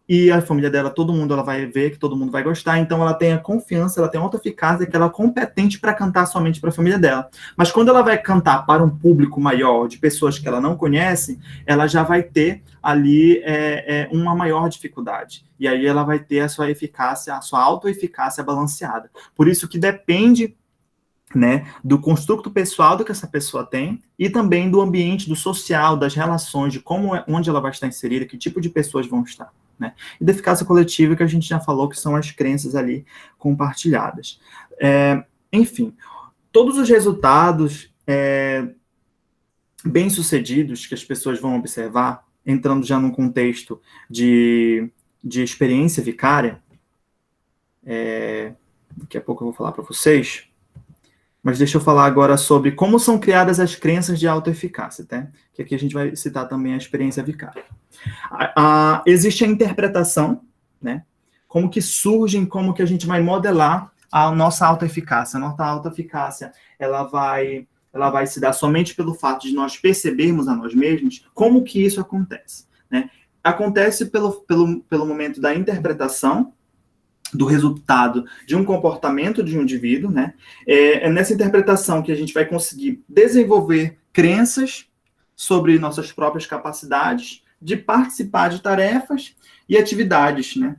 [SPEAKER 1] e a família dela, todo mundo, ela vai ver que todo mundo vai gostar, então ela tem a confiança, ela tem a autoeficácia que ela é competente para cantar somente para a família dela. Mas quando ela vai cantar para um público maior, de pessoas que ela não conhece, ela já vai ter ali uma maior dificuldade. E aí ela vai ter a sua eficácia, a sua autoeficácia balanceada. Por isso que depende, né, do construto pessoal do que essa pessoa tem e também do ambiente, do social, das relações, de onde ela vai estar inserida, que tipo de pessoas vão estar, né? E da eficácia coletiva, que a gente já falou, que são as crenças ali compartilhadas. Enfim, todos os resultados bem-sucedidos que as pessoas vão observar, entrando já num contexto de experiência vicária, daqui a pouco eu vou falar para vocês. Mas deixa eu falar agora sobre como são criadas as crenças de autoeficácia, tá? Que aqui a gente vai citar também a experiência vicária. Existe a interpretação, né? Como que surgem, como que a gente vai modelar a nossa autoeficácia. A nossa autoeficácia, ela vai se dar somente pelo fato de nós percebermos a nós mesmos como que isso acontece, né? Acontece pelo momento da interpretação, do resultado de um comportamento de um indivíduo, né? É nessa interpretação que a gente vai conseguir desenvolver crenças sobre nossas próprias capacidades de participar de tarefas e atividades, né?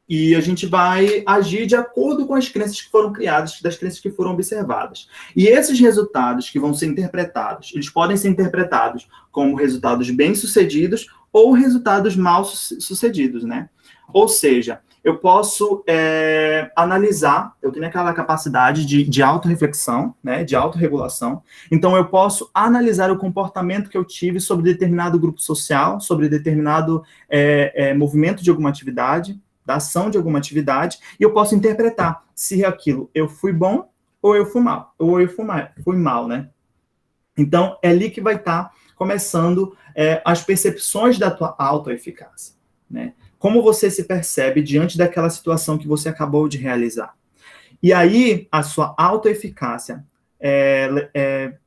[SPEAKER 1] E a gente vai agir de acordo com as crenças que foram criadas, das crenças que foram observadas. E esses resultados que vão ser interpretados, eles podem ser interpretados como resultados bem-sucedidos ou resultados mal-sucedidos, né? Ou seja, eu posso analisar, eu tenho aquela capacidade de autorreflexão, né, de autorregulação, então eu posso analisar o comportamento que eu tive sobre determinado grupo social, sobre determinado movimento de alguma atividade, da ação de alguma atividade, e eu posso interpretar se aquilo eu fui bom ou eu fui mal, fui mal, né? Então, é ali que vai estar começando as percepções da tua autoeficácia, né? Como você se percebe diante daquela situação que você acabou de realizar. E aí, a sua autoeficácia,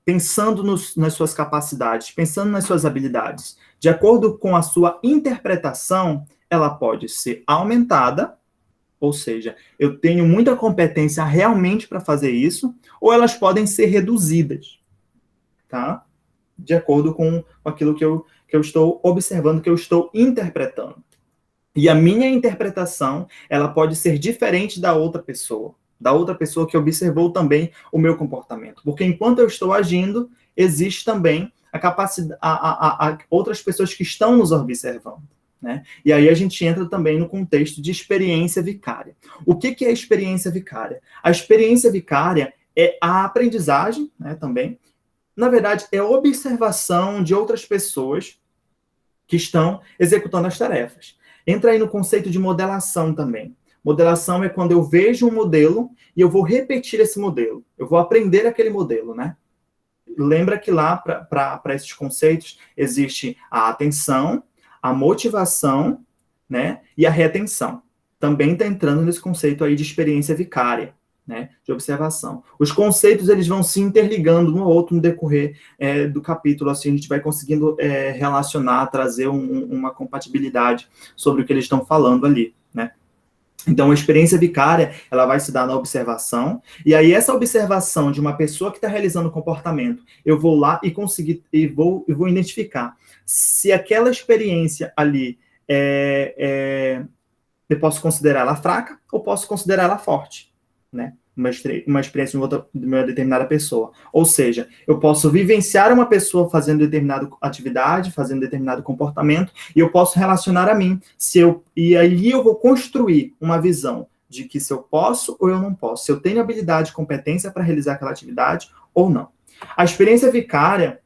[SPEAKER 1] pensando nas suas capacidades, pensando nas suas habilidades, de acordo com a sua interpretação, ela pode ser aumentada, ou seja, eu tenho muita competência realmente para fazer isso, ou elas podem ser reduzidas, tá? De acordo com aquilo que eu estou observando, que eu estou interpretando. E a minha interpretação, ela pode ser diferente da outra pessoa que observou também o meu comportamento. Porque enquanto eu estou agindo, existe também a capacidade, outras pessoas que estão nos observando, né? E aí a gente entra também no contexto de experiência vicária. O que é a experiência vicária? A experiência vicária é a aprendizagem, né, também. Na verdade, é a observação de outras pessoas que estão executando as tarefas. Entra aí no conceito de modelação também. Modelação é quando eu vejo um modelo e eu vou repetir esse modelo. Eu vou aprender aquele modelo, né? Lembra que lá, para esses conceitos, existe a atenção, a motivação, né? E a retenção. Também está entrando nesse conceito aí de experiência vicária, né, de observação. Os conceitos, eles vão se interligando um ao outro no decorrer do capítulo, assim, a gente vai conseguindo relacionar, trazer uma compatibilidade sobre o que eles estão falando ali, né. Então, a experiência vicária, ela vai se dar na observação, e aí essa observação de uma pessoa que está realizando o comportamento, eu vou lá e vou identificar se aquela experiência ali eu posso considerar ela fraca ou posso considerar ela forte, né? Uma experiência de uma determinada pessoa. Ou seja, eu posso vivenciar uma pessoa fazendo determinada atividade, fazendo determinado comportamento, e eu posso relacionar a mim. E aí eu vou construir uma visão de que se eu posso ou eu não posso, se eu tenho habilidade e competência para realizar aquela atividade ou não. A experiência vicária,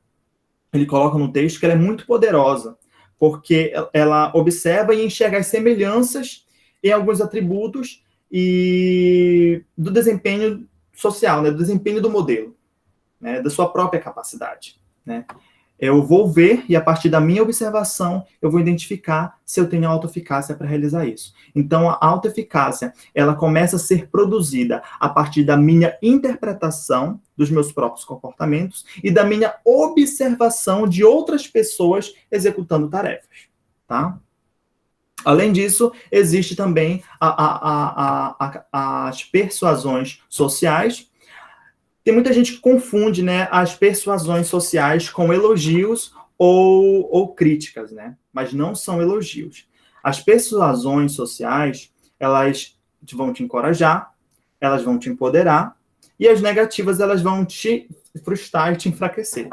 [SPEAKER 1] ele coloca no texto que ela é muito poderosa, porque ela observa e enxerga as semelhanças em alguns atributos e do desempenho social, né, do desempenho do modelo, né, da sua própria capacidade, né. Eu vou ver e a partir da minha observação eu vou identificar se eu tenho autoeficácia para realizar isso. Então a autoeficácia, ela começa a ser produzida a partir da minha interpretação dos meus próprios comportamentos e da minha observação de outras pessoas executando tarefas, tá? Além disso, existe também as persuasões sociais. Tem muita gente que confunde, né, as persuasões sociais com elogios ou críticas, né? Mas não são elogios. As persuasões sociais, elas vão te encorajar, elas vão te empoderar, e as negativas, elas vão te frustrar e te enfraquecer.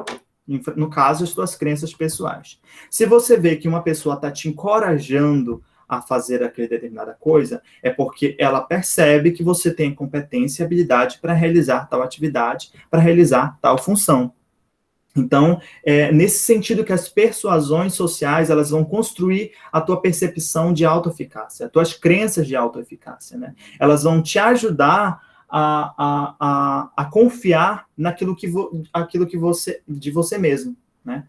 [SPEAKER 1] No caso, as suas crenças pessoais. Se você vê que uma pessoa está te encorajando a fazer aquela determinada coisa, é porque ela percebe que você tem competência e habilidade para realizar tal atividade, para realizar tal função. Então, nesse sentido que as persuasões sociais, elas vão construir a tua percepção de autoeficácia, as tuas crenças de autoeficácia, né? Elas vão te ajudar a confiar naquilo aquilo que você, de você mesmo, né?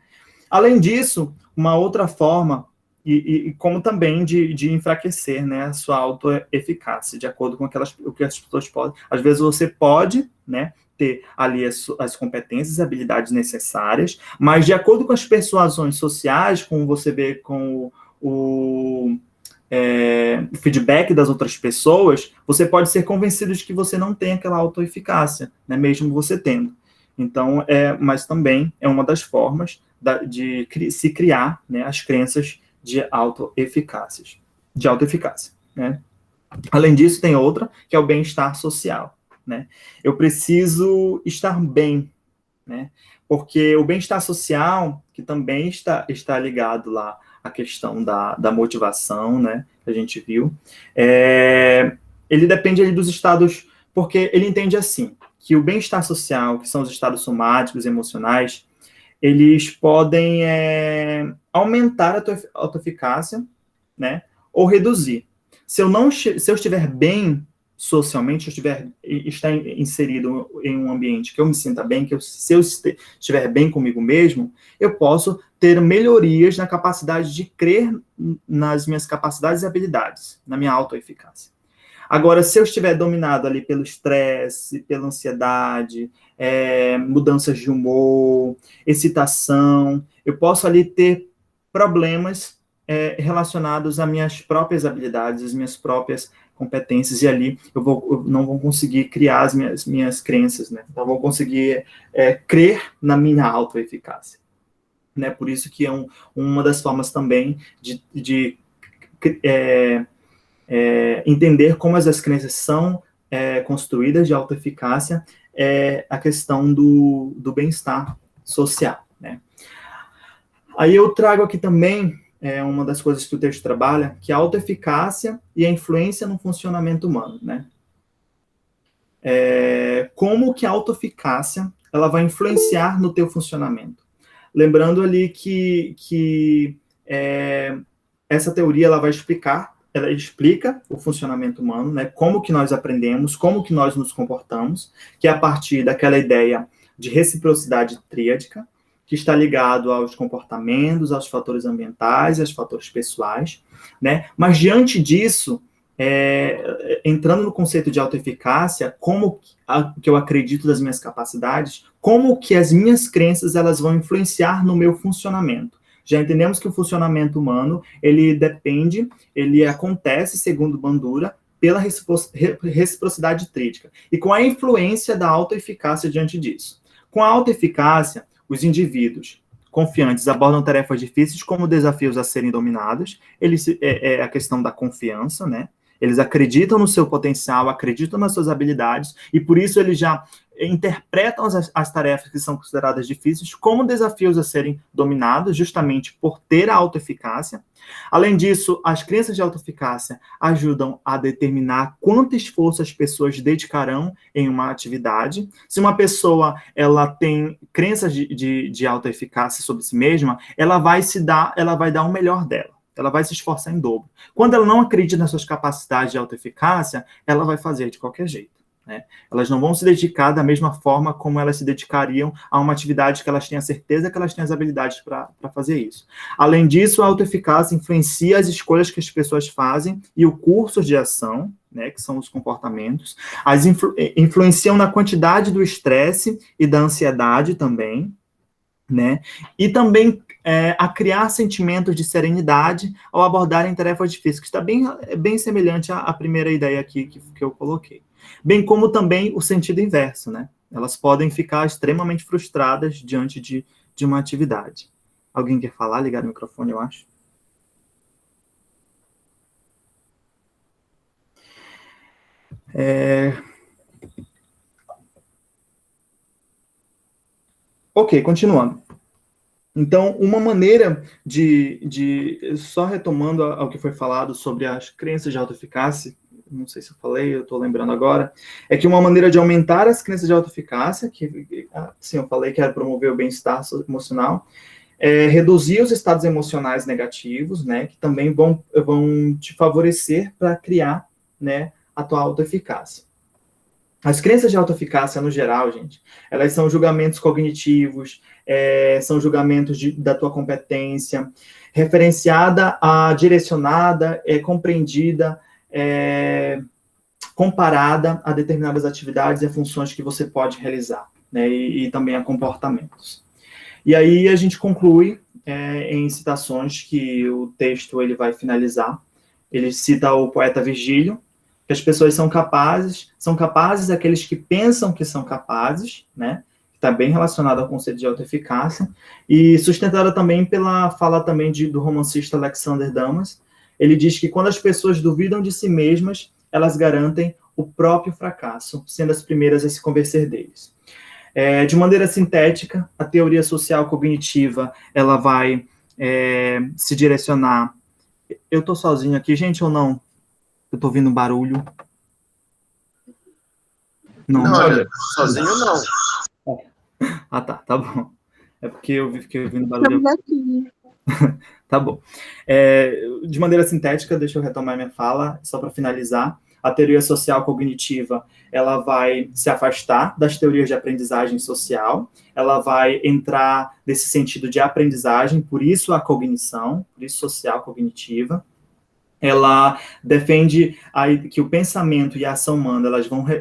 [SPEAKER 1] Além disso, uma outra forma, e como também de enfraquecer, né, a sua autoeficácia, de acordo com o que as pessoas podem. Às vezes você pode, né, ter ali as competências e habilidades necessárias, mas de acordo com as persuasões sociais, como você vê com o feedback das outras pessoas, você pode ser convencido de que você não tem aquela autoeficácia, né, mesmo você tendo. Então, mas também é uma das formas de se criar, né, as crenças de autoeficácia, né? Além disso, tem outra, que é o bem-estar social, né? Eu preciso estar bem, né? Porque o bem-estar social, que também está ligado lá à questão da motivação, né? Que a gente viu, ele depende ali dos estados, porque ele entende assim, que o bem-estar social, que são os estados somáticos, emocionais, eles podem aumentar a tua autoeficácia, né? Ou reduzir. Se eu estiver bem socialmente, se eu estar inserido em um ambiente que eu me sinta bem, se eu estiver bem comigo mesmo, eu posso ter melhorias na capacidade de crer nas minhas capacidades e habilidades, na minha autoeficácia. Agora, se eu estiver dominado ali pelo estresse, pela ansiedade, mudanças de humor, excitação, eu posso ali ter problemas relacionados às minhas próprias habilidades, às minhas próprias competências, e ali eu não vou conseguir criar as minhas crenças, né? Não vou conseguir crer na minha autoeficácia. Né? Por isso que é uma das formas também de entender como as crenças são construídas de autoeficácia, a questão do bem-estar social, né? Aí eu trago aqui também uma das coisas que o texto trabalha, que é a autoeficácia e a influência no funcionamento humano, né? Como que a autoeficácia ela vai influenciar no teu funcionamento. Lembrando ali que essa teoria ela explica o funcionamento humano, né? Como que nós aprendemos, como que nós nos comportamos, que é a partir daquela ideia de reciprocidade tríadica, que está ligado aos comportamentos, aos fatores ambientais e aos fatores pessoais, né? Mas diante disso, entrando no conceito de autoeficácia, como que eu acredito das minhas capacidades, como que as minhas crenças elas vão influenciar no meu funcionamento. Já entendemos que o funcionamento humano, ele acontece, segundo Bandura, pela reciprocidade tríadica, e com a influência da autoeficácia diante disso. Com a autoeficácia, os indivíduos confiantes abordam tarefas difíceis como desafios a serem dominados, a questão da confiança, né? Eles acreditam no seu potencial, acreditam nas suas habilidades, e por isso eles já interpretam as tarefas que são consideradas difíceis como desafios a serem dominados, justamente por ter a autoeficácia. Além disso, as crenças de autoeficácia ajudam a determinar quanto esforço as pessoas dedicarão em uma atividade. Se uma pessoa ela tem crenças de autoeficácia sobre si mesma, ela vai dar o melhor dela. Ela vai se esforçar em dobro. Quando ela não acredita nas suas capacidades de autoeficácia, ela vai fazer de qualquer jeito, né? Elas não vão se dedicar da mesma forma como elas se dedicariam a uma atividade que elas têm a certeza que elas têm as habilidades para fazer isso. Além disso, a autoeficácia influencia as escolhas que as pessoas fazem e o curso de ação, né, que são os comportamentos. Influenciam na quantidade do estresse e da ansiedade também, né? E também a criar sentimentos de serenidade ao abordarem tarefas difíceis, que está bem semelhante à primeira ideia aqui que eu coloquei. Bem como também o sentido inverso, né? Elas podem ficar extremamente frustradas diante de uma atividade. Alguém quer falar? Ligar o microfone, eu acho. Ok, continuando. Então, uma maneira só retomando ao que foi falado sobre as crenças de autoeficácia, não sei se eu falei, eu estou lembrando agora, é que uma maneira de aumentar as crenças de autoeficácia, que sim, eu falei que era promover o bem-estar emocional, é reduzir os estados emocionais negativos, né, que também vão te favorecer para criar, né, a tua autoeficácia. As crenças de autoeficácia, no geral, gente, elas são julgamentos cognitivos, são julgamentos da tua competência, referenciada, direcionada, compreendida, comparada a determinadas atividades e a funções que você pode realizar, né, e também a comportamentos. E aí a gente conclui em citações que o texto ele vai finalizar. Ele cita o poeta Virgílio, que as pessoas são capazes aqueles que pensam que são capazes, né? Está bem relacionado ao conceito de autoeficácia, e sustentada também pela fala também do romancista Alexander Dumas. Ele diz que quando as pessoas duvidam de si mesmas, elas garantem o próprio fracasso, sendo as primeiras a se convencer deles. De maneira sintética, a teoria social cognitiva ela vai se direcionar. Eu estou sozinho aqui, gente, ou não? Eu estou ouvindo barulho.
[SPEAKER 2] Não, olha, sozinho não.
[SPEAKER 1] Ah, tá bom. É porque eu fiquei ouvindo barulho.
[SPEAKER 3] Estamos aqui.
[SPEAKER 1] Tá bom. De maneira sintética, deixa eu retomar minha fala, só para finalizar. A teoria social cognitiva, ela vai se afastar das teorias de aprendizagem social, ela vai entrar nesse sentido de aprendizagem, por isso a cognição, por isso social cognitiva. Ela defende que o pensamento e a ação humana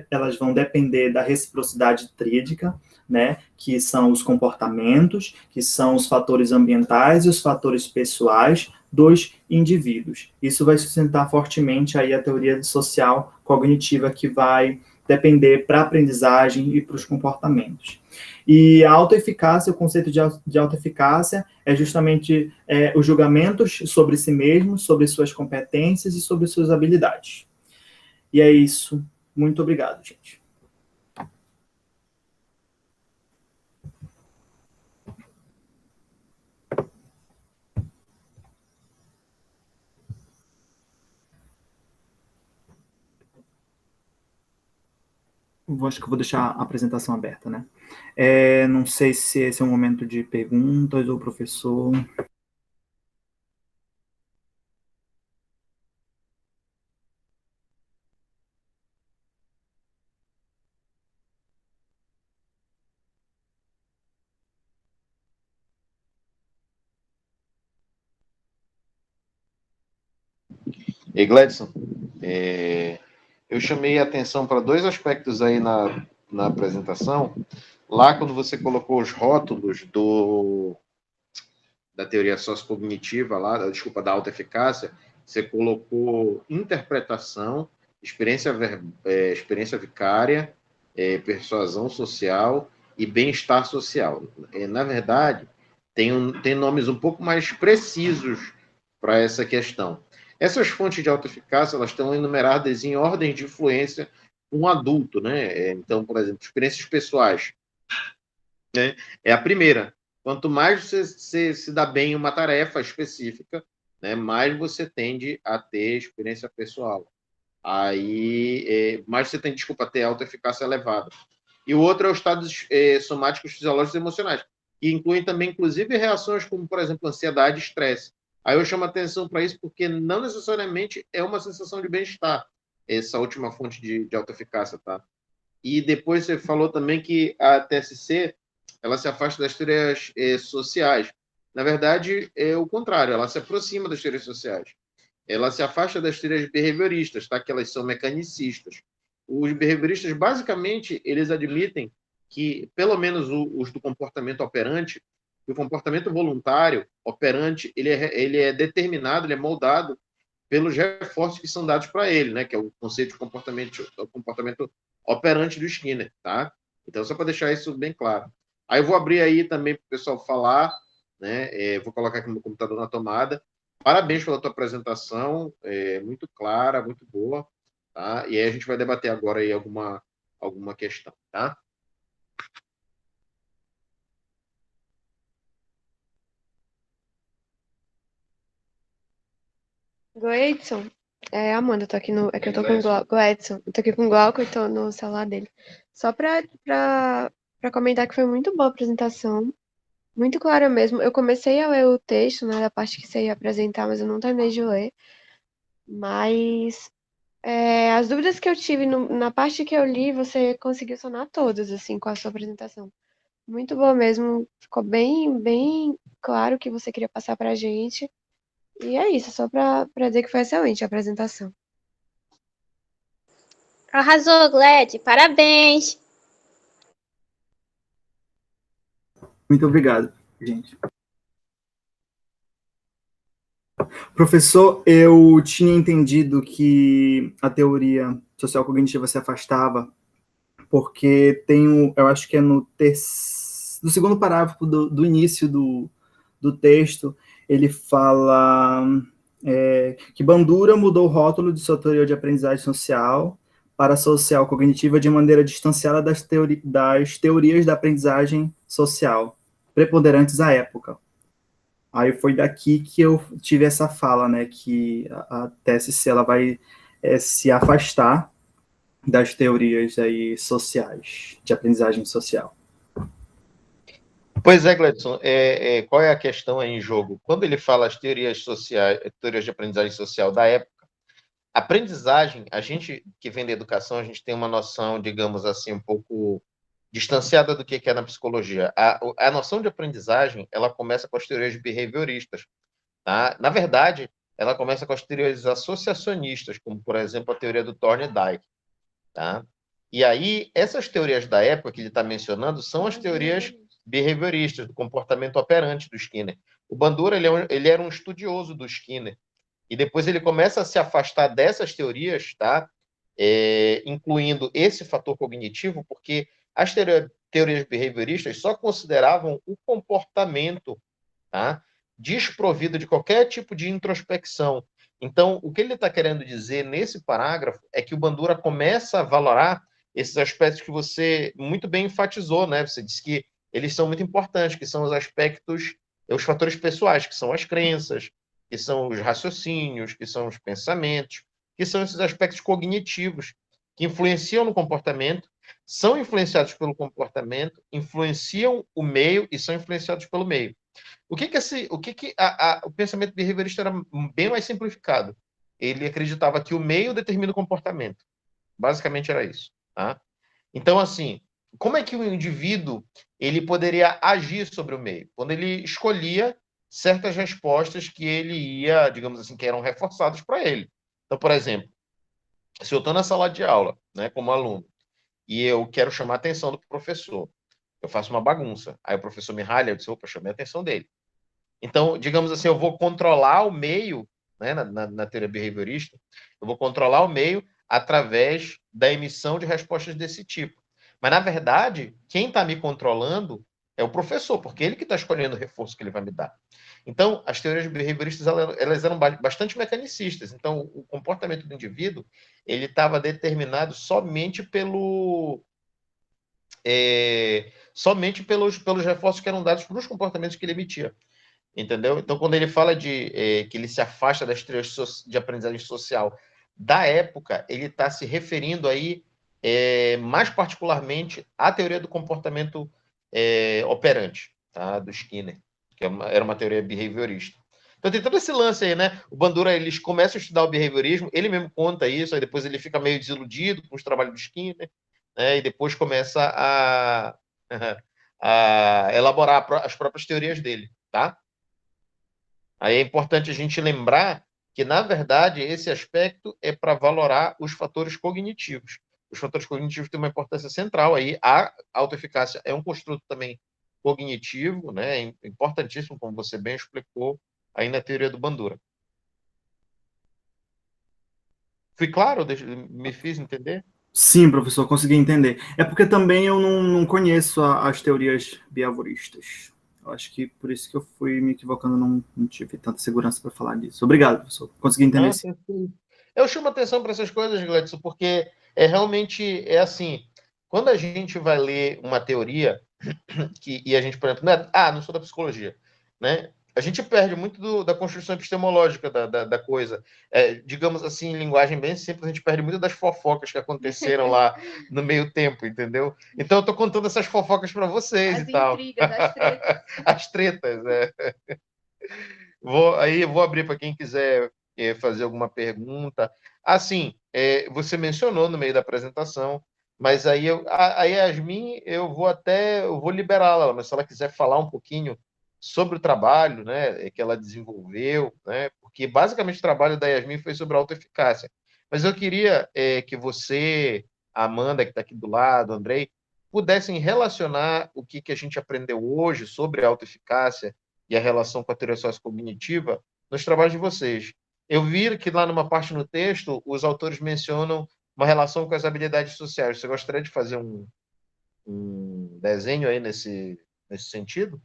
[SPEAKER 1] elas vão depender da reciprocidade tríadica, né, que são os comportamentos, que são os fatores ambientais e os fatores pessoais dos indivíduos. Isso vai sustentar fortemente aí a teoria social cognitiva, que vai depender para a aprendizagem e para os comportamentos. E a autoeficácia, o conceito de autoeficácia é justamente os julgamentos sobre si mesmo, sobre suas competências e sobre suas habilidades. E é isso. Muito obrigado, gente. Acho que eu vou deixar a apresentação aberta, né? Não sei se esse é um momento de perguntas ou professor.
[SPEAKER 2] E Gledson, eu chamei a atenção para dois aspectos aí na apresentação. Lá, quando você colocou os rótulos da teoria sociocognitiva, da autoeficácia, você colocou interpretação, experiência vicária, persuasão social e bem-estar social. Na verdade, tem nomes um pouco mais precisos para essa questão. Essas fontes de autoeficácia, elas estão enumeradas em ordem de influência com um adulto, né? Então, por exemplo, experiências pessoais, né? É a primeira. Quanto mais você se dá bem em uma tarefa específica, né, mais você tende a ter experiência pessoal. Aí, mais você tem, a ter autoeficácia elevada. E o outro é os estados somáticos, fisiológicos e emocionais, que incluem também, inclusive, reações como, por exemplo, ansiedade e estresse. Aí eu chamo atenção para isso porque não necessariamente é uma sensação de bem-estar, essa última fonte de autoeficácia, tá? E depois você falou também que a TSC, ela se afasta das teorias sociais. Na verdade, é o contrário, ela se aproxima das teorias sociais. Ela se afasta das teorias behavioristas, tá? Que elas são mecanicistas. Os behavioristas, basicamente, eles admitem que, pelo menos os do comportamento operante, que o comportamento voluntário operante ele é determinado, ele é moldado pelos reforços que são dados para ele, né? Que é o conceito de comportamento operante do Skinner, tá? Então, só para deixar isso bem claro. Aí eu vou abrir aí também para o pessoal falar, né? Vou colocar aqui no meu computador na tomada. Parabéns pela tua apresentação, muito clara, muito boa, tá? E aí a gente vai debater agora aí alguma questão, tá?
[SPEAKER 3] Gleidson, Amanda, eu tô aqui no. É que eu tô com o Gleidson. Eu tô aqui com o Glauco e tô no celular dele. Só pra comentar que foi muito boa a apresentação. Muito clara mesmo. Eu comecei a ler o texto, né, da parte que você ia apresentar, mas eu não terminei de ler. Mas as dúvidas que eu tive na parte que eu li, você conseguiu sanar todas, assim, com a sua apresentação. Muito boa mesmo. Ficou bem, bem claro o que você queria passar pra gente. E é isso, só pra dizer que foi excelente a apresentação.
[SPEAKER 4] Arrasou, Gled. Parabéns.
[SPEAKER 1] Muito obrigado, gente. Professor, eu tinha entendido que a teoria social cognitiva se afastava porque eu acho que é no segundo parágrafo do início do texto, ele fala que Bandura mudou o rótulo de sua teoria de aprendizagem social para social cognitiva de maneira distanciada das teorias da aprendizagem social, preponderantes à época. Aí foi daqui que eu tive essa fala, né, que a TSC ela vai se afastar das teorias aí sociais, de aprendizagem social.
[SPEAKER 2] Pois é, Gledson, qual é a questão aí em jogo? Quando ele fala as teorias sociais, teorias de aprendizagem social da época, aprendizagem, a gente que vem da educação, a gente tem uma noção, digamos assim, um pouco distanciada do que é na psicologia. A noção de aprendizagem, ela começa com as teorias behavioristas, tá? Na verdade, ela começa com as teorias associacionistas, como, por exemplo, a teoria do Thorndike, tá? E aí, essas teorias da época que ele está mencionando são as teorias behavioristas, do comportamento operante do Skinner. O Bandura, ele era um estudioso do Skinner, e depois ele começa a se afastar dessas teorias, tá? Incluindo esse fator cognitivo, porque as teorias behavioristas só consideravam o comportamento, tá? Desprovido de qualquer tipo de introspecção. Então, o que ele está querendo dizer nesse parágrafo é que o Bandura começa a valorar esses aspectos que você muito bem enfatizou, né? Você disse que eles são muito importantes, que são os aspectos, os fatores pessoais, que são as crenças, que são os raciocínios, que são os pensamentos, que são esses aspectos cognitivos que influenciam no comportamento, são influenciados pelo comportamento, influenciam o meio e são influenciados pelo meio. O pensamento behaviorista era bem mais simplificado. Ele acreditava que o meio determina o comportamento. Basicamente era isso, tá? Então, assim, como é que o indivíduo ele poderia agir sobre o meio? Quando ele escolhia certas respostas que ele ia, digamos assim, que eram reforçadas para ele. Então, por exemplo, se eu estou na sala de aula, né, como aluno, e eu quero chamar a atenção do professor, eu faço uma bagunça. Aí o professor me ralha, eu disse, opa, chamei a atenção dele. Então, digamos assim, eu vou controlar o meio, né, na teoria behaviorista, eu vou controlar o meio através da emissão de respostas desse tipo. Mas, na verdade, quem está me controlando é o professor, porque ele que está escolhendo o reforço que ele vai me dar. Então, as teorias behavioristas elas eram bastante mecanicistas. Então, o comportamento do indivíduo ele estava determinado somente pelos reforços que eram dados para os comportamentos que ele emitia. Entendeu? Então, quando ele fala que ele se afasta das teorias de aprendizagem social da época, ele está se referindo aí mais particularmente à teoria do comportamento operante, tá? Do Skinner, que era uma teoria behaviorista. Então tem todo esse lance aí, né? O Bandura, eles começam a estudar o behaviorismo, ele mesmo conta isso, aí depois ele fica meio desiludido com os trabalhos do Skinner, né? E depois começa a elaborar as próprias teorias dele, tá? Aí é importante a gente lembrar que, na verdade, esse aspecto é para valorar os fatores cognitivos. Os fatores cognitivos têm uma importância central aí. A autoeficácia é um construto também cognitivo, né, importantíssimo, como você bem explicou, aí na teoria do Bandura. Fui claro? Me fiz entender?
[SPEAKER 1] Sim, professor, consegui entender. É porque também eu não conheço as teorias behavioristas. Eu acho que por isso que eu fui me equivocando, não tive tanta segurança para falar disso. Obrigado, professor. Consegui entender,
[SPEAKER 2] Não,
[SPEAKER 1] sim.
[SPEAKER 2] eu chamo atenção para essas coisas, Gladson, porque é realmente é assim, quando a gente vai ler uma teoria e a gente, por exemplo, não sou da psicologia, né? A gente perde muito da construção epistemológica da coisa. Digamos assim, em linguagem bem simples, a gente perde muito das fofocas que aconteceram lá no meio tempo, entendeu? Então eu estou contando essas fofocas para vocês
[SPEAKER 3] As
[SPEAKER 2] e tal.
[SPEAKER 3] intrigas, as tretas.
[SPEAKER 2] As tretas, Aí eu vou abrir para quem quiser fazer alguma pergunta. Assim, você mencionou no meio da apresentação, mas aí a Yasmin, eu vou liberá-la, mas se ela quiser falar um pouquinho sobre o trabalho, né, que ela desenvolveu, né, porque basicamente o trabalho da Yasmin foi sobre autoeficácia. Mas eu queria que você, a Amanda, que está aqui do lado, o Andrei, pudessem relacionar o que a gente aprendeu hoje sobre autoeficácia e a relação com a teoria sociocognitiva nos trabalhos de vocês. Eu vi que lá numa parte no texto, os autores mencionam uma relação com as habilidades sociais. Você gostaria de fazer um desenho aí nesse sentido?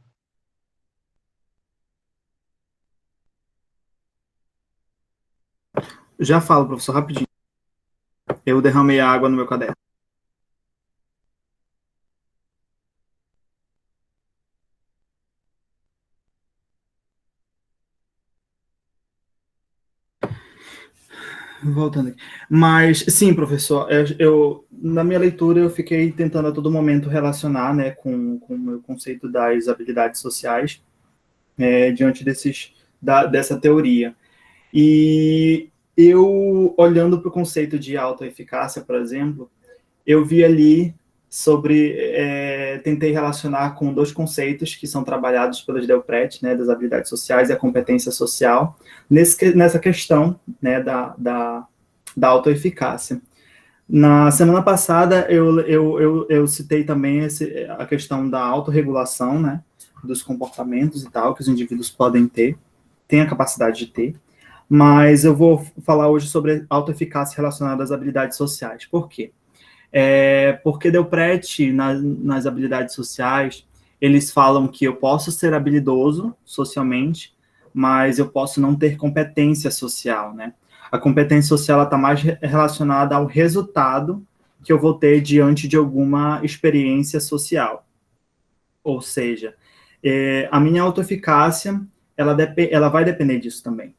[SPEAKER 1] Já falo, professor, rapidinho. Eu derramei a água no meu caderno. Voltando aqui. Mas, sim, professor, na minha leitura eu fiquei tentando a todo momento relacionar, né, com o meu conceito das habilidades sociais, diante dessa teoria. E eu, olhando para o conceito de autoeficácia, por exemplo, eu vi ali tentei relacionar com dois conceitos que são trabalhados pelos Delpret, né, das habilidades sociais e a competência social, nessa questão, né, da autoeficácia. Na semana passada, eu citei também a questão da autorregulação, né, dos comportamentos e tal, que os indivíduos podem ter, têm a capacidade de ter, mas eu vou falar hoje sobre autoeficácia relacionada às habilidades sociais. Por quê? Porque Delpret, nas habilidades sociais, eles falam que eu posso ser habilidoso socialmente, mas eu posso não ter competência social, né? A competência social está mais relacionada ao resultado que eu vou ter diante de alguma experiência social. Ou seja, a minha autoeficácia, ela vai depender disso também.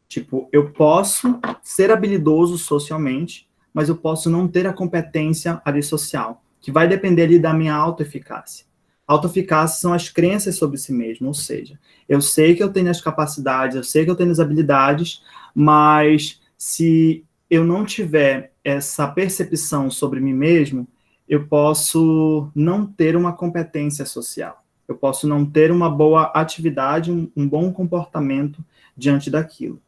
[SPEAKER 1] Tipo, eu posso ser habilidoso socialmente, mas eu posso não ter a competência ali social, que vai depender ali da minha autoeficácia. Autoeficácia são as crenças sobre si mesmo, ou seja, eu sei que eu tenho as capacidades, eu sei que eu tenho as habilidades, mas se eu não tiver essa percepção sobre mim mesmo, eu posso não ter uma competência social. Eu posso não ter uma boa atividade, um bom comportamento diante daquilo.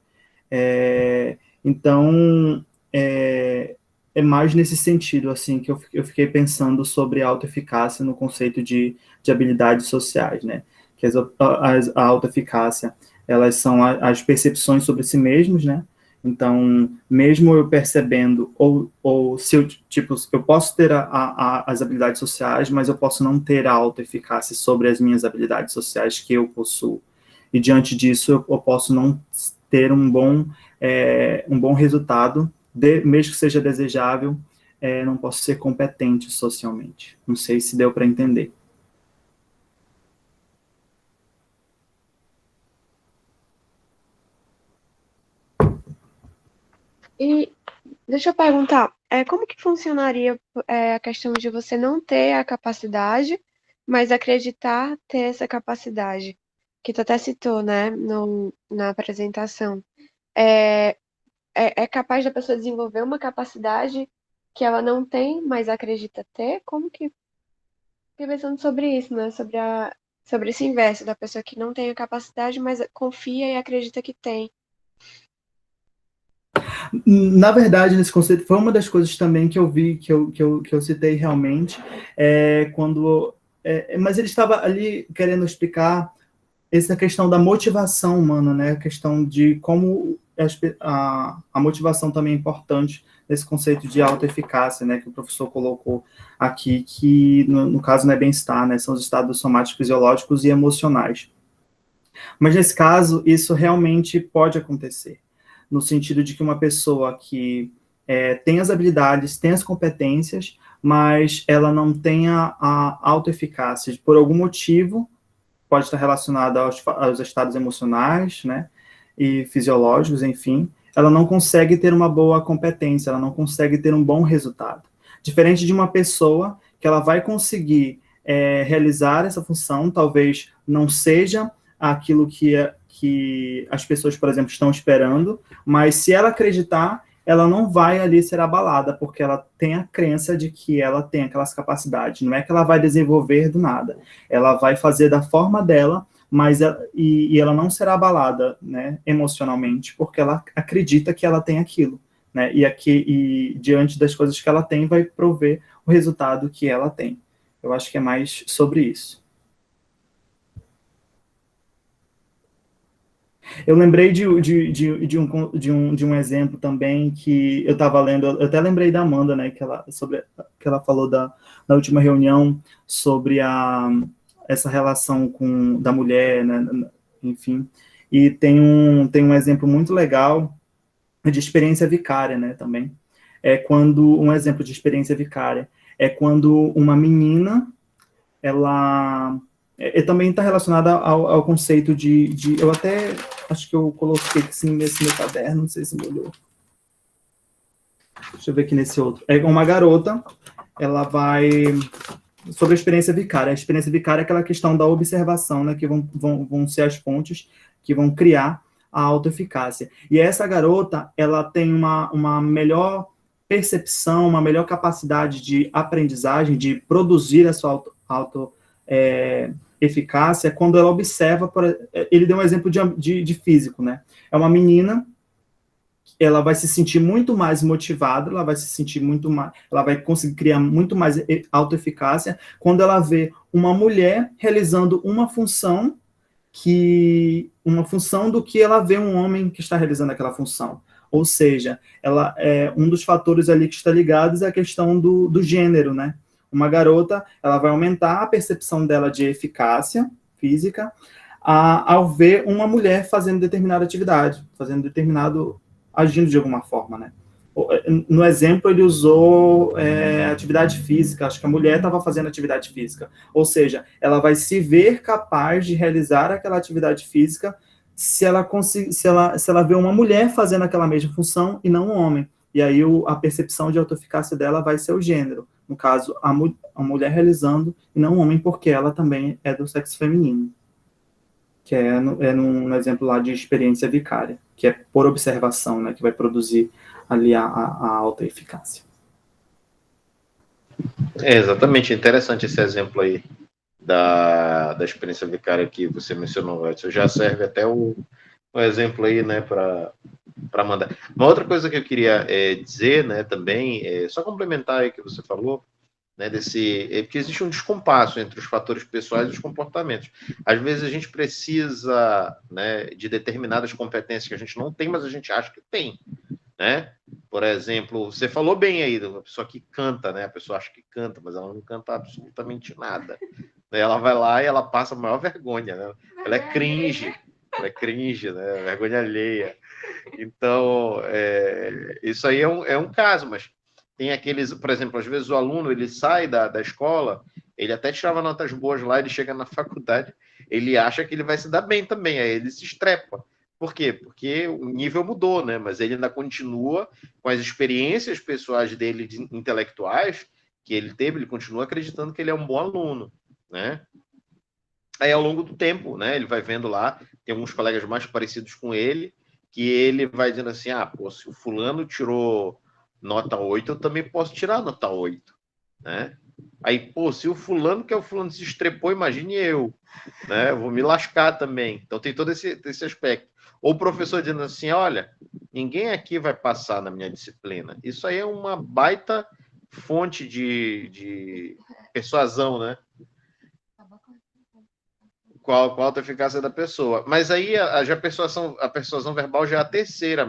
[SPEAKER 1] Então, é mais nesse sentido, assim, que eu fiquei pensando sobre autoeficácia no conceito de habilidades sociais, né? Que a autoeficácia, elas são as percepções sobre si mesmos, né? Então, mesmo eu percebendo, ou se eu, tipo, eu posso ter as habilidades sociais, mas eu posso não ter a autoeficácia sobre as minhas habilidades sociais que eu possuo. E diante disso, eu posso não ter um bom resultado, mesmo que seja desejável, não posso ser competente socialmente. Não sei se deu para entender.
[SPEAKER 3] E deixa eu perguntar, como que funcionaria a questão de você não ter a capacidade, mas acreditar ter essa capacidade? Que tu até citou, né, na apresentação. É, é capaz da pessoa desenvolver uma capacidade que ela não tem, mas acredita ter? Como que... Fiquei pensando sobre isso, né, sobre esse inverso, da pessoa que não tem a capacidade, mas confia e acredita que tem.
[SPEAKER 1] Na verdade, nesse conceito, foi uma das coisas também que eu vi, que eu citei realmente, quando mas ele estava ali querendo explicar essa questão da motivação humana, né? A questão de como a motivação também é importante nesse conceito de autoeficácia, né? Que o professor colocou aqui, que no caso não é bem-estar, né? São os estados somáticos, fisiológicos e emocionais. Mas nesse caso, isso realmente pode acontecer, no sentido de que uma pessoa que tem as habilidades, tem as competências, mas ela não tem a autoeficácia, por algum motivo, pode estar relacionada aos estados emocionais, né, e fisiológicos, enfim, ela não consegue ter uma boa competência, ela não consegue ter um bom resultado. Diferente de uma pessoa que ela vai conseguir realizar essa função, talvez não seja aquilo que as pessoas, por exemplo, estão esperando, mas se ela acreditar, ela não vai ali ser abalada, porque ela tem a crença de que ela tem aquelas capacidades. Não é que ela vai desenvolver do nada. Ela vai fazer da forma dela, mas e ela não será abalada, né, emocionalmente, porque ela acredita que ela tem aquilo, né, e diante das coisas que ela tem, vai prover o resultado que ela tem. Eu acho que é mais sobre isso. Eu lembrei de um exemplo também que eu estava lendo, eu até lembrei da Amanda, né, que ela falou na última reunião sobre essa relação da mulher, né, enfim, e tem um exemplo muito legal de experiência vicária, né, também. Um exemplo de experiência vicária é quando uma menina, ela também está relacionada ao conceito eu até acho que eu coloquei assim nesse meu caderno, não sei se me olhou. Deixa eu ver aqui nesse outro. É uma garota, ela vai sobre a experiência vicária. A experiência vicária é aquela questão da observação, né, que vão ser as pontes que vão criar a autoeficácia. E essa garota, ela tem uma melhor percepção, uma melhor capacidade de aprendizagem, de produzir a sua eficácia, quando ela observa, ele deu um exemplo de físico, né? É uma menina, ela vai se sentir muito mais motivada, ela vai se sentir muito mais, ela vai conseguir criar muito mais autoeficácia quando ela vê uma mulher realizando uma função do que ela vê um homem que está realizando aquela função. Ou seja, um dos fatores ali que está ligados é a questão do gênero, né? Uma garota, ela vai aumentar a percepção dela de eficácia física ao ver uma mulher fazendo determinada atividade, agindo de alguma forma, né? No exemplo, ele usou atividade física, acho que a mulher estava fazendo atividade física, ou seja, ela vai se ver capaz de realizar aquela atividade física se ela vê uma mulher fazendo aquela mesma função e não um homem. E aí a percepção de autoeficácia dela vai ser o gênero, no caso, a mulher realizando e não um homem, porque ela também é do sexo feminino, que no exemplo lá de experiência vicária, que é por observação, né, que vai produzir ali a autoeficácia.
[SPEAKER 2] Exatamente, interessante esse exemplo aí da experiência vicária que você mencionou, Edson. Já serve até o exemplo aí, né, para mandar. Uma outra coisa que eu queria dizer, né, também, só complementar aí o que você falou, né, porque existe um descompasso entre os fatores pessoais e os comportamentos. Às vezes a gente precisa, né, de determinadas competências que a gente não tem, mas a gente acha que tem, né? Por exemplo, você falou bem aí, da pessoa que canta, né? A pessoa acha que canta, mas ela não canta absolutamente nada. Ela vai lá e ela passa a maior vergonha, né? Ela é cringe, né? Vergonha alheia. Então, isso aí é um caso, mas tem aqueles, por exemplo, às vezes o aluno, ele sai da escola, ele até tirava notas boas lá, ele chega na faculdade, ele acha que ele vai se dar bem também, aí ele se estrepa. Por quê? Porque o nível mudou, né? Mas ele ainda continua com as experiências pessoais dele, intelectuais, que ele teve, ele continua acreditando que ele é um bom aluno, né? Aí, ao longo do tempo, né, ele vai vendo lá, tem alguns colegas mais parecidos com ele, que ele vai dizendo assim, pô, se o fulano tirou nota 8, eu também posso tirar nota 8, né? Aí, pô, se o fulano que é o fulano se estrepou, imagine eu, né? Eu vou me lascar também. Então tem todo esse aspecto. Ou o professor dizendo assim, olha, ninguém aqui vai passar na minha disciplina. Isso aí é uma baita fonte de persuasão, né? qual a autoeficácia da pessoa. Mas aí a persuasão verbal já é a terceira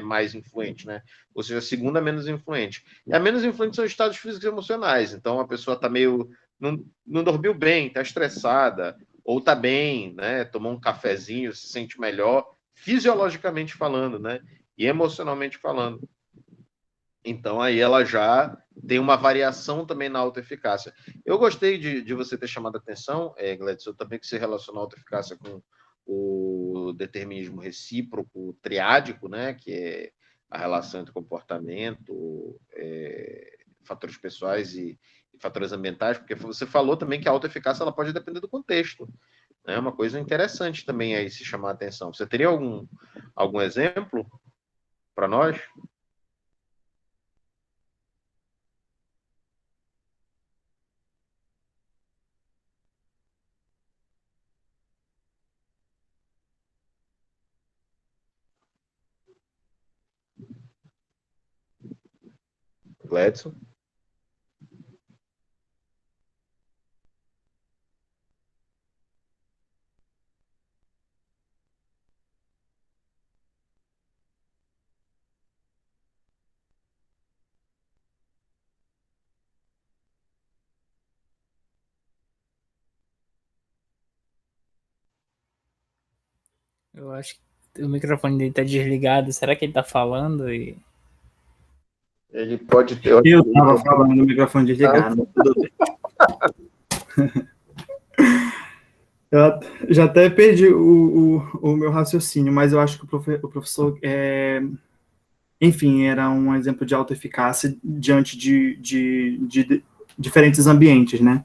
[SPEAKER 2] mais influente, né? Ou seja, a segunda menos influente. E a menos influente são os estados físicos e emocionais. Então a pessoa está meio. Não dormiu bem, está estressada, ou está bem, né? Tomou um cafezinho, se sente melhor, fisiologicamente falando, né? E emocionalmente falando. Então, aí ela já tem uma variação também na autoeficácia. Eu gostei de você ter chamado a atenção, Gladys, também que se relaciona a autoeficácia com o determinismo recíproco triádico, né, que é a relação entre comportamento, fatores pessoais e fatores ambientais, porque você falou também que a autoeficácia ela pode depender do contexto. É uma coisa interessante também aí se chamar a atenção. Você teria algum exemplo para nós? Gladson?
[SPEAKER 5] Eu acho que o microfone dele tá desligado. Será que ele tá falando?
[SPEAKER 2] Ele pode ter.
[SPEAKER 1] Eu estava falando no microfone desligado, tudo bem. Eu já até perdi o meu raciocínio, mas eu acho que o professor, enfim, era um exemplo de autoeficácia diante de diferentes ambientes, né?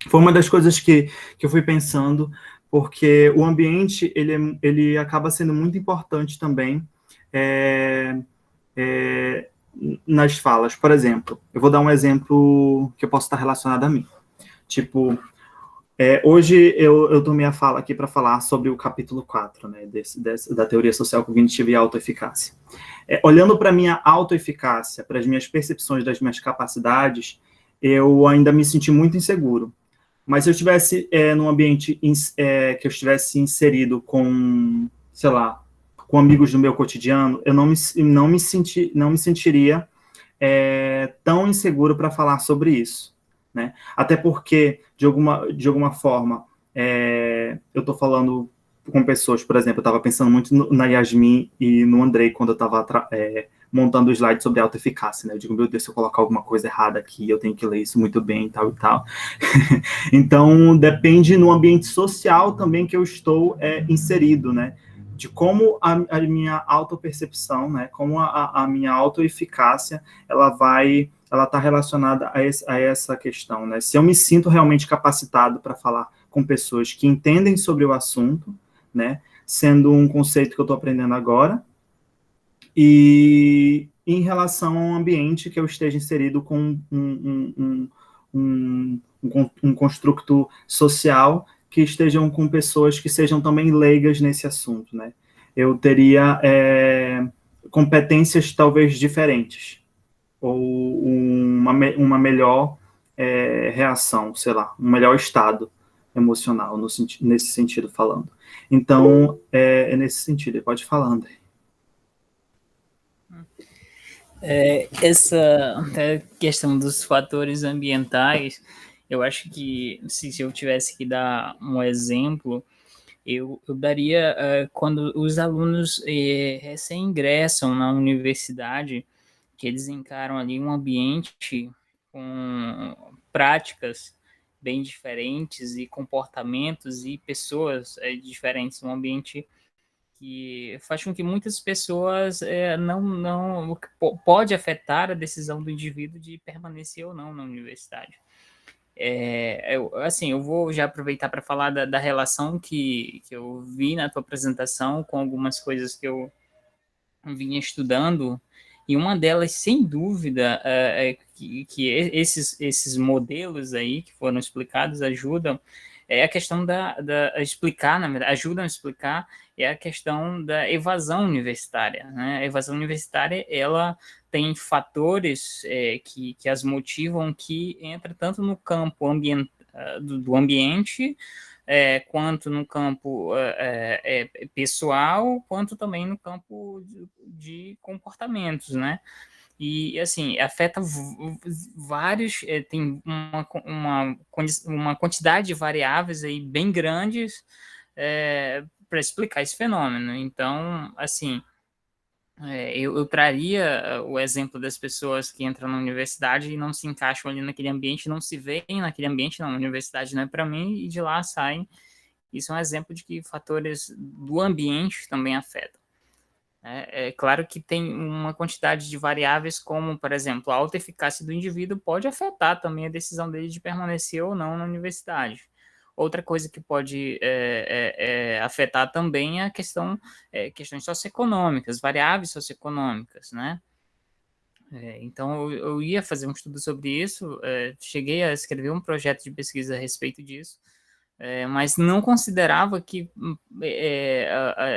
[SPEAKER 1] Foi uma das coisas que eu fui pensando, porque o ambiente, ele acaba sendo muito importante também nas falas. Por exemplo, eu vou dar um exemplo que eu posso estar relacionado a mim. Tipo, hoje eu tomei a fala aqui para falar sobre o capítulo 4, né, da teoria social cognitiva e autoeficácia. Olhando para a minha autoeficácia, para as minhas percepções das minhas capacidades, eu ainda me senti muito inseguro. Mas se eu estivesse num ambiente que eu estivesse inserido com, sei lá, com amigos do meu cotidiano, eu não me sentiria tão inseguro para falar sobre isso, né? Até porque, de alguma forma, eu estou falando com pessoas, por exemplo, eu estava pensando muito na Yasmin e no Andrei quando eu estava montando o slide sobre autoeficácia, né? Eu digo, meu Deus, se eu colocar alguma coisa errada aqui, eu tenho que ler isso muito bem e tal e tal. Então, depende no ambiente social também que eu estou inserido, né? De como a minha autopercepção, né? Como a minha autoeficácia, ela está relacionada a essa questão, né? Se eu me sinto realmente capacitado para falar com pessoas que entendem sobre o assunto, né? Sendo um conceito que eu estou aprendendo agora, e em relação a um ambiente que eu esteja inserido com um construto social que estejam com pessoas que sejam também leigas nesse assunto, né? Eu teria competências talvez diferentes, ou uma melhor reação, sei lá, um melhor estado emocional, nesse sentido falando. Então, é nesse sentido, pode falar, André.
[SPEAKER 5] Essa questão dos fatores ambientais, eu acho que se eu tivesse que dar um exemplo, eu daria quando os alunos recém-ingressam na universidade, que eles encaram ali um ambiente com práticas bem diferentes e comportamentos e pessoas diferentes, um ambiente que faz com que muitas pessoas não pode afetar a decisão do indivíduo de permanecer ou não na universidade. Eu vou já aproveitar para falar da relação que eu vi na tua apresentação com algumas coisas que eu vinha estudando, e uma delas, sem dúvida, que esses modelos aí que foram explicados ajudam, é a questão explicar, na verdade, ajudam a explicar, é a questão da evasão universitária, né? A evasão universitária, ela tem fatores que as motivam, que entra tanto no campo do ambiente, quanto no campo pessoal, quanto também no campo de comportamentos, né? E, assim, afeta vários, tem uma quantidade de variáveis aí bem grandes para explicar esse fenômeno. Então, assim, eu traria o exemplo das pessoas que entram na universidade e não se encaixam ali naquele ambiente, não se veem naquele ambiente, não, a universidade não é para mim, e de lá saem. Isso é um exemplo de que fatores do ambiente também afetam. É claro que tem uma quantidade de variáveis, como, por exemplo, a alta eficácia do indivíduo pode afetar também a decisão dele de permanecer ou não na universidade. Outra coisa que pode afetar também é a questões socioeconômicas, variáveis socioeconômicas, né? Então, eu ia fazer um estudo sobre isso, cheguei a escrever um projeto de pesquisa a respeito disso, mas não considerava que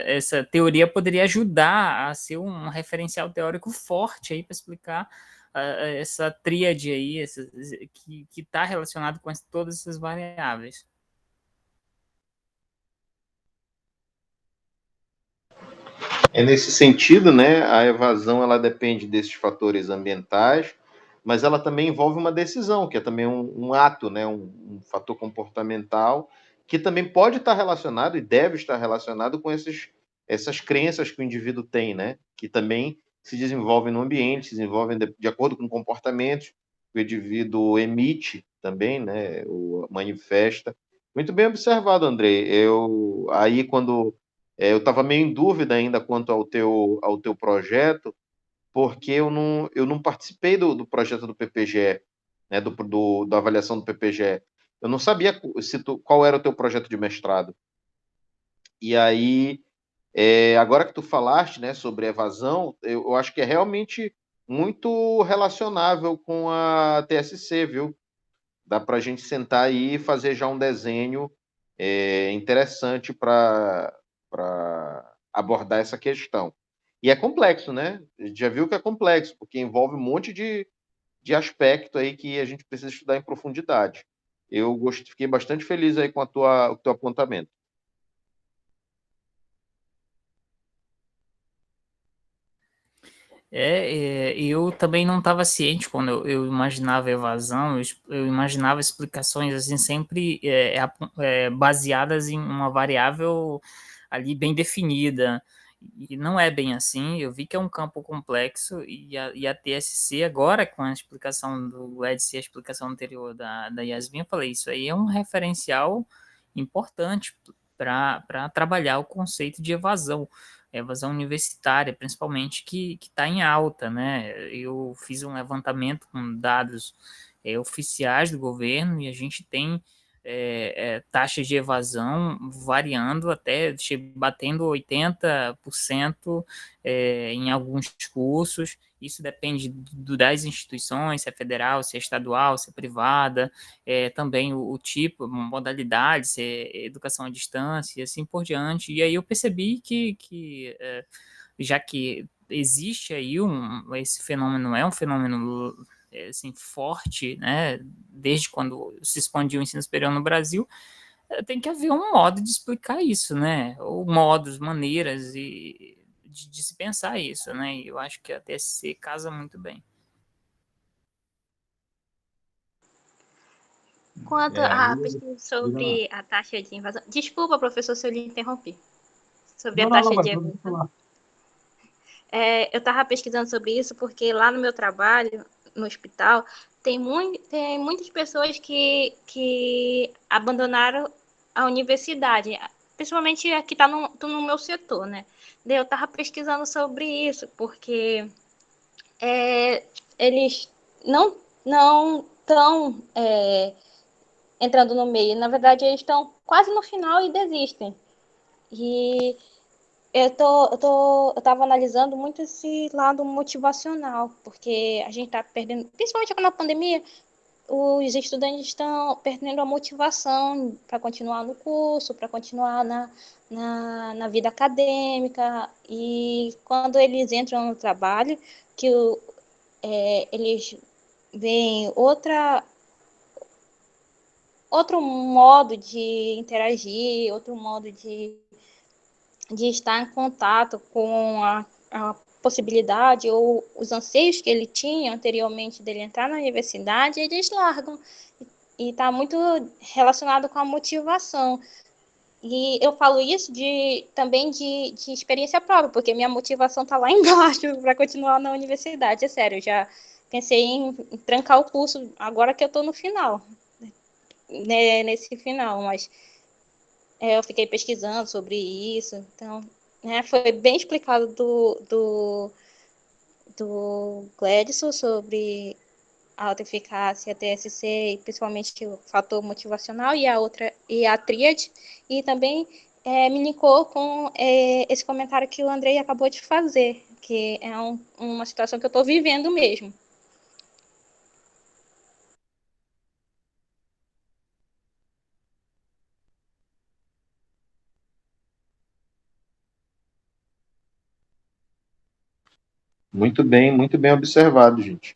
[SPEAKER 5] essa teoria poderia ajudar a ser um referencial teórico forte aí para explicar essa tríade aí, que está relacionado com todas essas variáveis.
[SPEAKER 2] É nesse sentido, né, a evasão ela depende desses fatores ambientais, mas ela também envolve uma decisão, que é também um ato, né, um fator comportamental, que também pode estar relacionado e deve estar relacionado com essas crenças que o indivíduo tem, né, que também se desenvolvem no ambiente, se desenvolvem de acordo com comportamentos que o indivíduo emite também, né, ou manifesta. Muito bem observado, Andrei. Aí, quando eu estava meio em dúvida ainda quanto ao teu projeto, porque eu não participei do projeto do PPGE, né, da avaliação do PPGE. Eu não sabia qual era o teu projeto de mestrado. E aí, agora que tu falaste, né, sobre evasão, eu acho que é realmente muito relacionável com a TSC, viu? Dá para a gente sentar aí e fazer já um desenho interessante para abordar essa questão. E é complexo, né? A gente já viu que é complexo, porque envolve um monte de aspecto aí que a gente precisa estudar em profundidade. Fiquei bastante feliz aí com o teu apontamento.
[SPEAKER 5] Eu também não estava ciente quando eu imaginava evasão, eu imaginava explicações assim sempre baseadas em uma variável ali bem definida, e não é bem assim. Eu vi que é um campo complexo, e a TSC agora, com a explicação do Edson e a explicação anterior da Yasmin, eu falei, isso aí é um referencial importante para trabalhar o conceito de evasão universitária, principalmente, que está em alta, né? Eu fiz um levantamento com dados oficiais do governo, e a gente tem taxas de evasão variando até batendo 80% em alguns cursos. Isso depende das instituições, se é federal, se é estadual, se é privada, também o tipo, modalidade, se é educação à distância e assim por diante. E aí eu percebi que já que existe aí esse fenômeno, é um fenômeno assim, forte, né, desde quando se expandiu o ensino superior no Brasil, tem que haver um modo de explicar isso, né, ou modos, maneiras de se pensar isso, né, e eu acho que a TSC casa muito bem.
[SPEAKER 4] Quanto à pesquisa sobre a taxa de invasão. Desculpa, professor, se eu lhe interrompi. Sobre a taxa de evasão. Eu estava pesquisando sobre isso porque lá no meu trabalho, no hospital, tem muitas pessoas que abandonaram a universidade, principalmente aqui está no meu setor, né? Daí eu estava pesquisando sobre isso, porque eles não estão entrando no meio. Na verdade, eles estão quase no final e desistem. E eu tava analisando muito esse lado motivacional, porque a gente tá perdendo, principalmente agora na pandemia, os estudantes estão perdendo a motivação para continuar no curso, para continuar na vida acadêmica, e quando eles entram no trabalho, que eles veem outro modo de interagir, outro modo de estar em contato com a possibilidade ou os anseios que ele tinha anteriormente dele entrar na universidade, eles largam. E está muito relacionado com a motivação. E eu falo isso também de experiência própria, porque minha motivação está lá embaixo para continuar na universidade. É sério, eu já pensei em trancar o curso agora que eu estou no final, né, nesse final, mas eu fiquei pesquisando sobre isso, então, né, foi bem explicado do Gladson sobre a autoeficácia, TSC, e principalmente o fator motivacional, e a outra, e a tríade, e também me linkou com esse comentário que o Andrei acabou de fazer, que é uma situação que eu estou vivendo mesmo.
[SPEAKER 2] Muito bem observado, gente.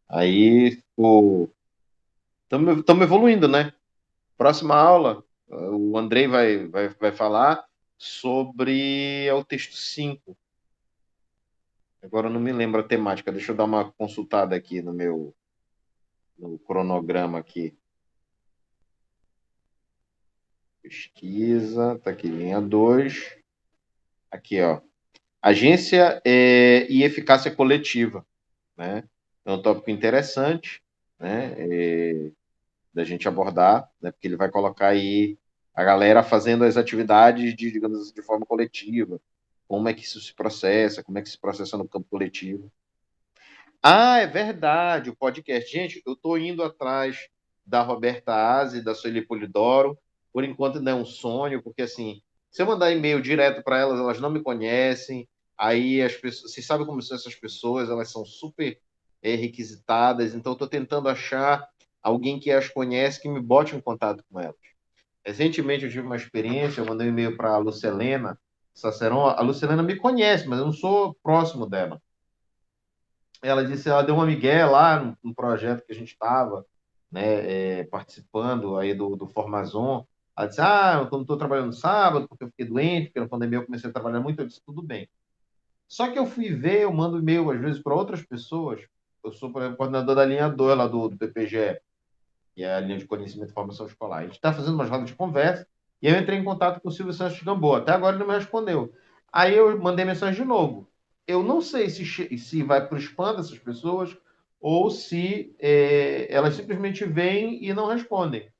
[SPEAKER 2] Aí, estamos evoluindo, né? Próxima aula, o Andrei vai falar sobre o texto 5. Agora eu não me lembro a temática, deixa eu dar uma consultada aqui no cronograma aqui. Pesquisa, tá aqui, linha 2. Aqui, ó. Agência e eficácia coletiva, né? É um tópico interessante, né? Da gente abordar, né? Porque ele vai colocar aí a galera fazendo as atividades digamos assim, de forma coletiva, como é que isso se processa, como é que se processa no campo coletivo. Ah, é verdade, o podcast. Gente, eu estou indo atrás da Roberta Aze, da Sueli Polidoro. Por enquanto não é um sonho, porque assim, se eu mandar e-mail direto para elas, elas não me conhecem. Aí as pessoas, vocês sabem como são essas pessoas, elas são super requisitadas. Então, estou tentando achar alguém que as conhece, que me bote em contato com elas. Recentemente eu tive uma experiência, eu mandei um e-mail para a Lucelena Saceron. A Lucelena me conhece, mas eu não sou próximo dela. Ela disse, ela deu uma migué lá no projeto que a gente estava, né, participando aí do Formazon. Ela disse, eu não estou trabalhando sábado porque eu fiquei doente, porque na pandemia eu comecei a trabalhar muito. Eu disse, tudo bem. Só que eu fui ver, eu mando e-mail às vezes para outras pessoas. Eu sou, por exemplo, coordenador da linha 2 lá do PPGE, que é a linha de conhecimento e formação escolar. A gente está fazendo umas rodas de conversa e eu entrei em contato com o Silvio Santos de Gamboa. Até agora ele não me respondeu. Aí eu mandei mensagem de novo. Eu não sei se vai para o spam dessas pessoas ou se elas simplesmente vêm e não respondem.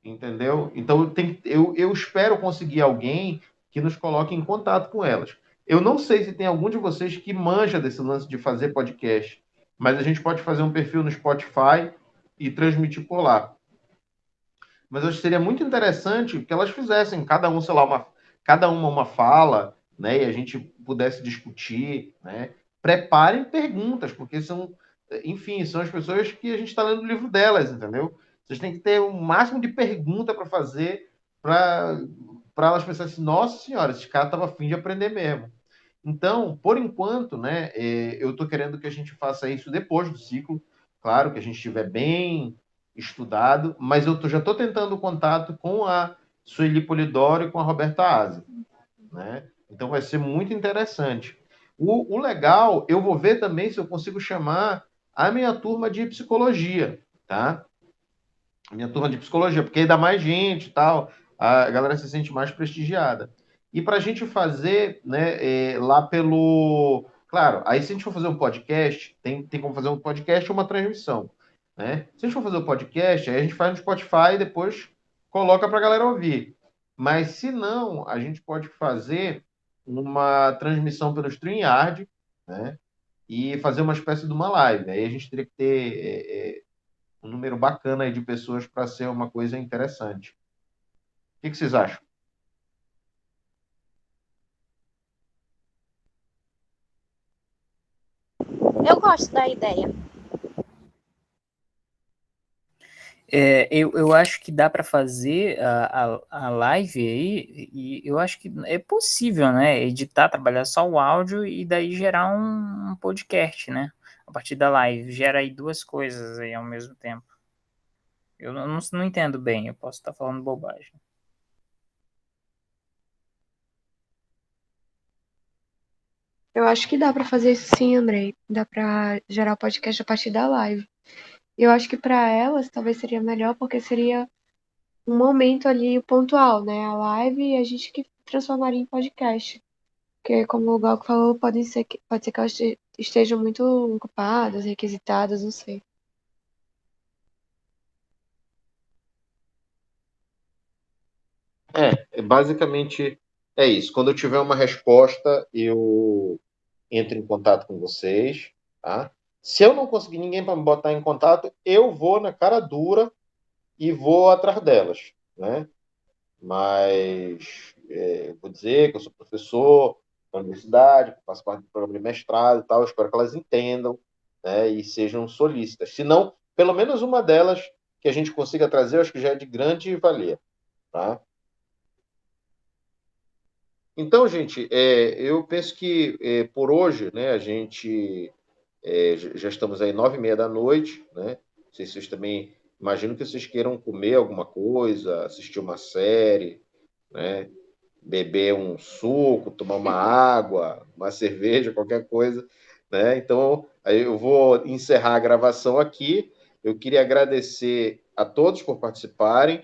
[SPEAKER 2] Entendeu? Então eu espero conseguir alguém que nos coloque em contato com elas. Eu não sei se tem algum de vocês que manja desse lance de fazer podcast, mas a gente pode fazer um perfil no Spotify e transmitir por lá. Mas eu acho que seria muito interessante que elas fizessem, cada um, sei lá, cada uma fala, né? E a gente pudesse discutir, né? Preparem perguntas, porque são, enfim, são as pessoas que a gente está lendo o livro delas, entendeu? Vocês têm que ter o máximo de pergunta para fazer para elas pensarem assim, nossa senhora, esse cara estava afim de aprender mesmo. Então, por enquanto, né, eu estou querendo que a gente faça isso depois do ciclo, claro que a gente estiver bem estudado, mas já estou tentando contato com a Sueli Polidoro e com a Roberta Aze, né? Então vai ser muito interessante. O legal, eu vou ver também se eu consigo chamar a minha turma de psicologia, tá? A minha turma de psicologia, porque aí dá mais gente e tal, a galera se sente mais prestigiada. E para a gente fazer, né, lá pelo. Claro, aí se a gente for fazer um podcast, tem como fazer um podcast ou uma transmissão. Né? Se a gente for fazer o podcast, aí a gente faz no Spotify e depois coloca para a galera ouvir. Mas se não, a gente pode fazer uma transmissão pelo StreamYard, né? E fazer uma espécie de uma live. Aí a gente teria que ter um número bacana aí de pessoas para ser uma coisa interessante. O que vocês acham?
[SPEAKER 4] Eu gosto da ideia.
[SPEAKER 5] Eu acho que dá para fazer a live aí, e eu acho que é possível, né? Editar, trabalhar só o áudio e daí gerar um podcast, né? A partir da live. Gera aí duas coisas aí ao mesmo tempo. Eu não entendo bem, eu posso estar falando bobagem.
[SPEAKER 3] Eu acho que dá pra fazer isso sim, Andrei. Dá pra gerar o podcast a partir da live. Eu acho que pra elas talvez seria melhor, porque seria um momento ali pontual, né? A live e a gente que transformaria em podcast. Porque, como o Glauco falou, pode ser que elas estejam muito ocupadas, requisitadas, não sei.
[SPEAKER 2] Basicamente é isso. Quando eu tiver uma resposta, eu entro em contato com vocês, tá? Se eu não conseguir ninguém para me botar em contato, eu vou na cara dura e vou atrás delas, né? Mas vou dizer que eu sou professor da universidade, que faço parte do programa de mestrado e tal, espero que elas entendam, né, e sejam solícitas. Se não, pelo menos uma delas que a gente consiga trazer, eu acho que já é de grande valia, tá? Então, gente, eu penso que por hoje, né, a gente já estamos aí 9h30 da noite, né? Não sei se vocês também, imagino que vocês queiram comer alguma coisa, assistir uma série, né? Beber um suco, tomar uma água, uma cerveja, qualquer coisa, né? Então, aí eu vou encerrar a gravação aqui. Eu queria agradecer a todos por participarem.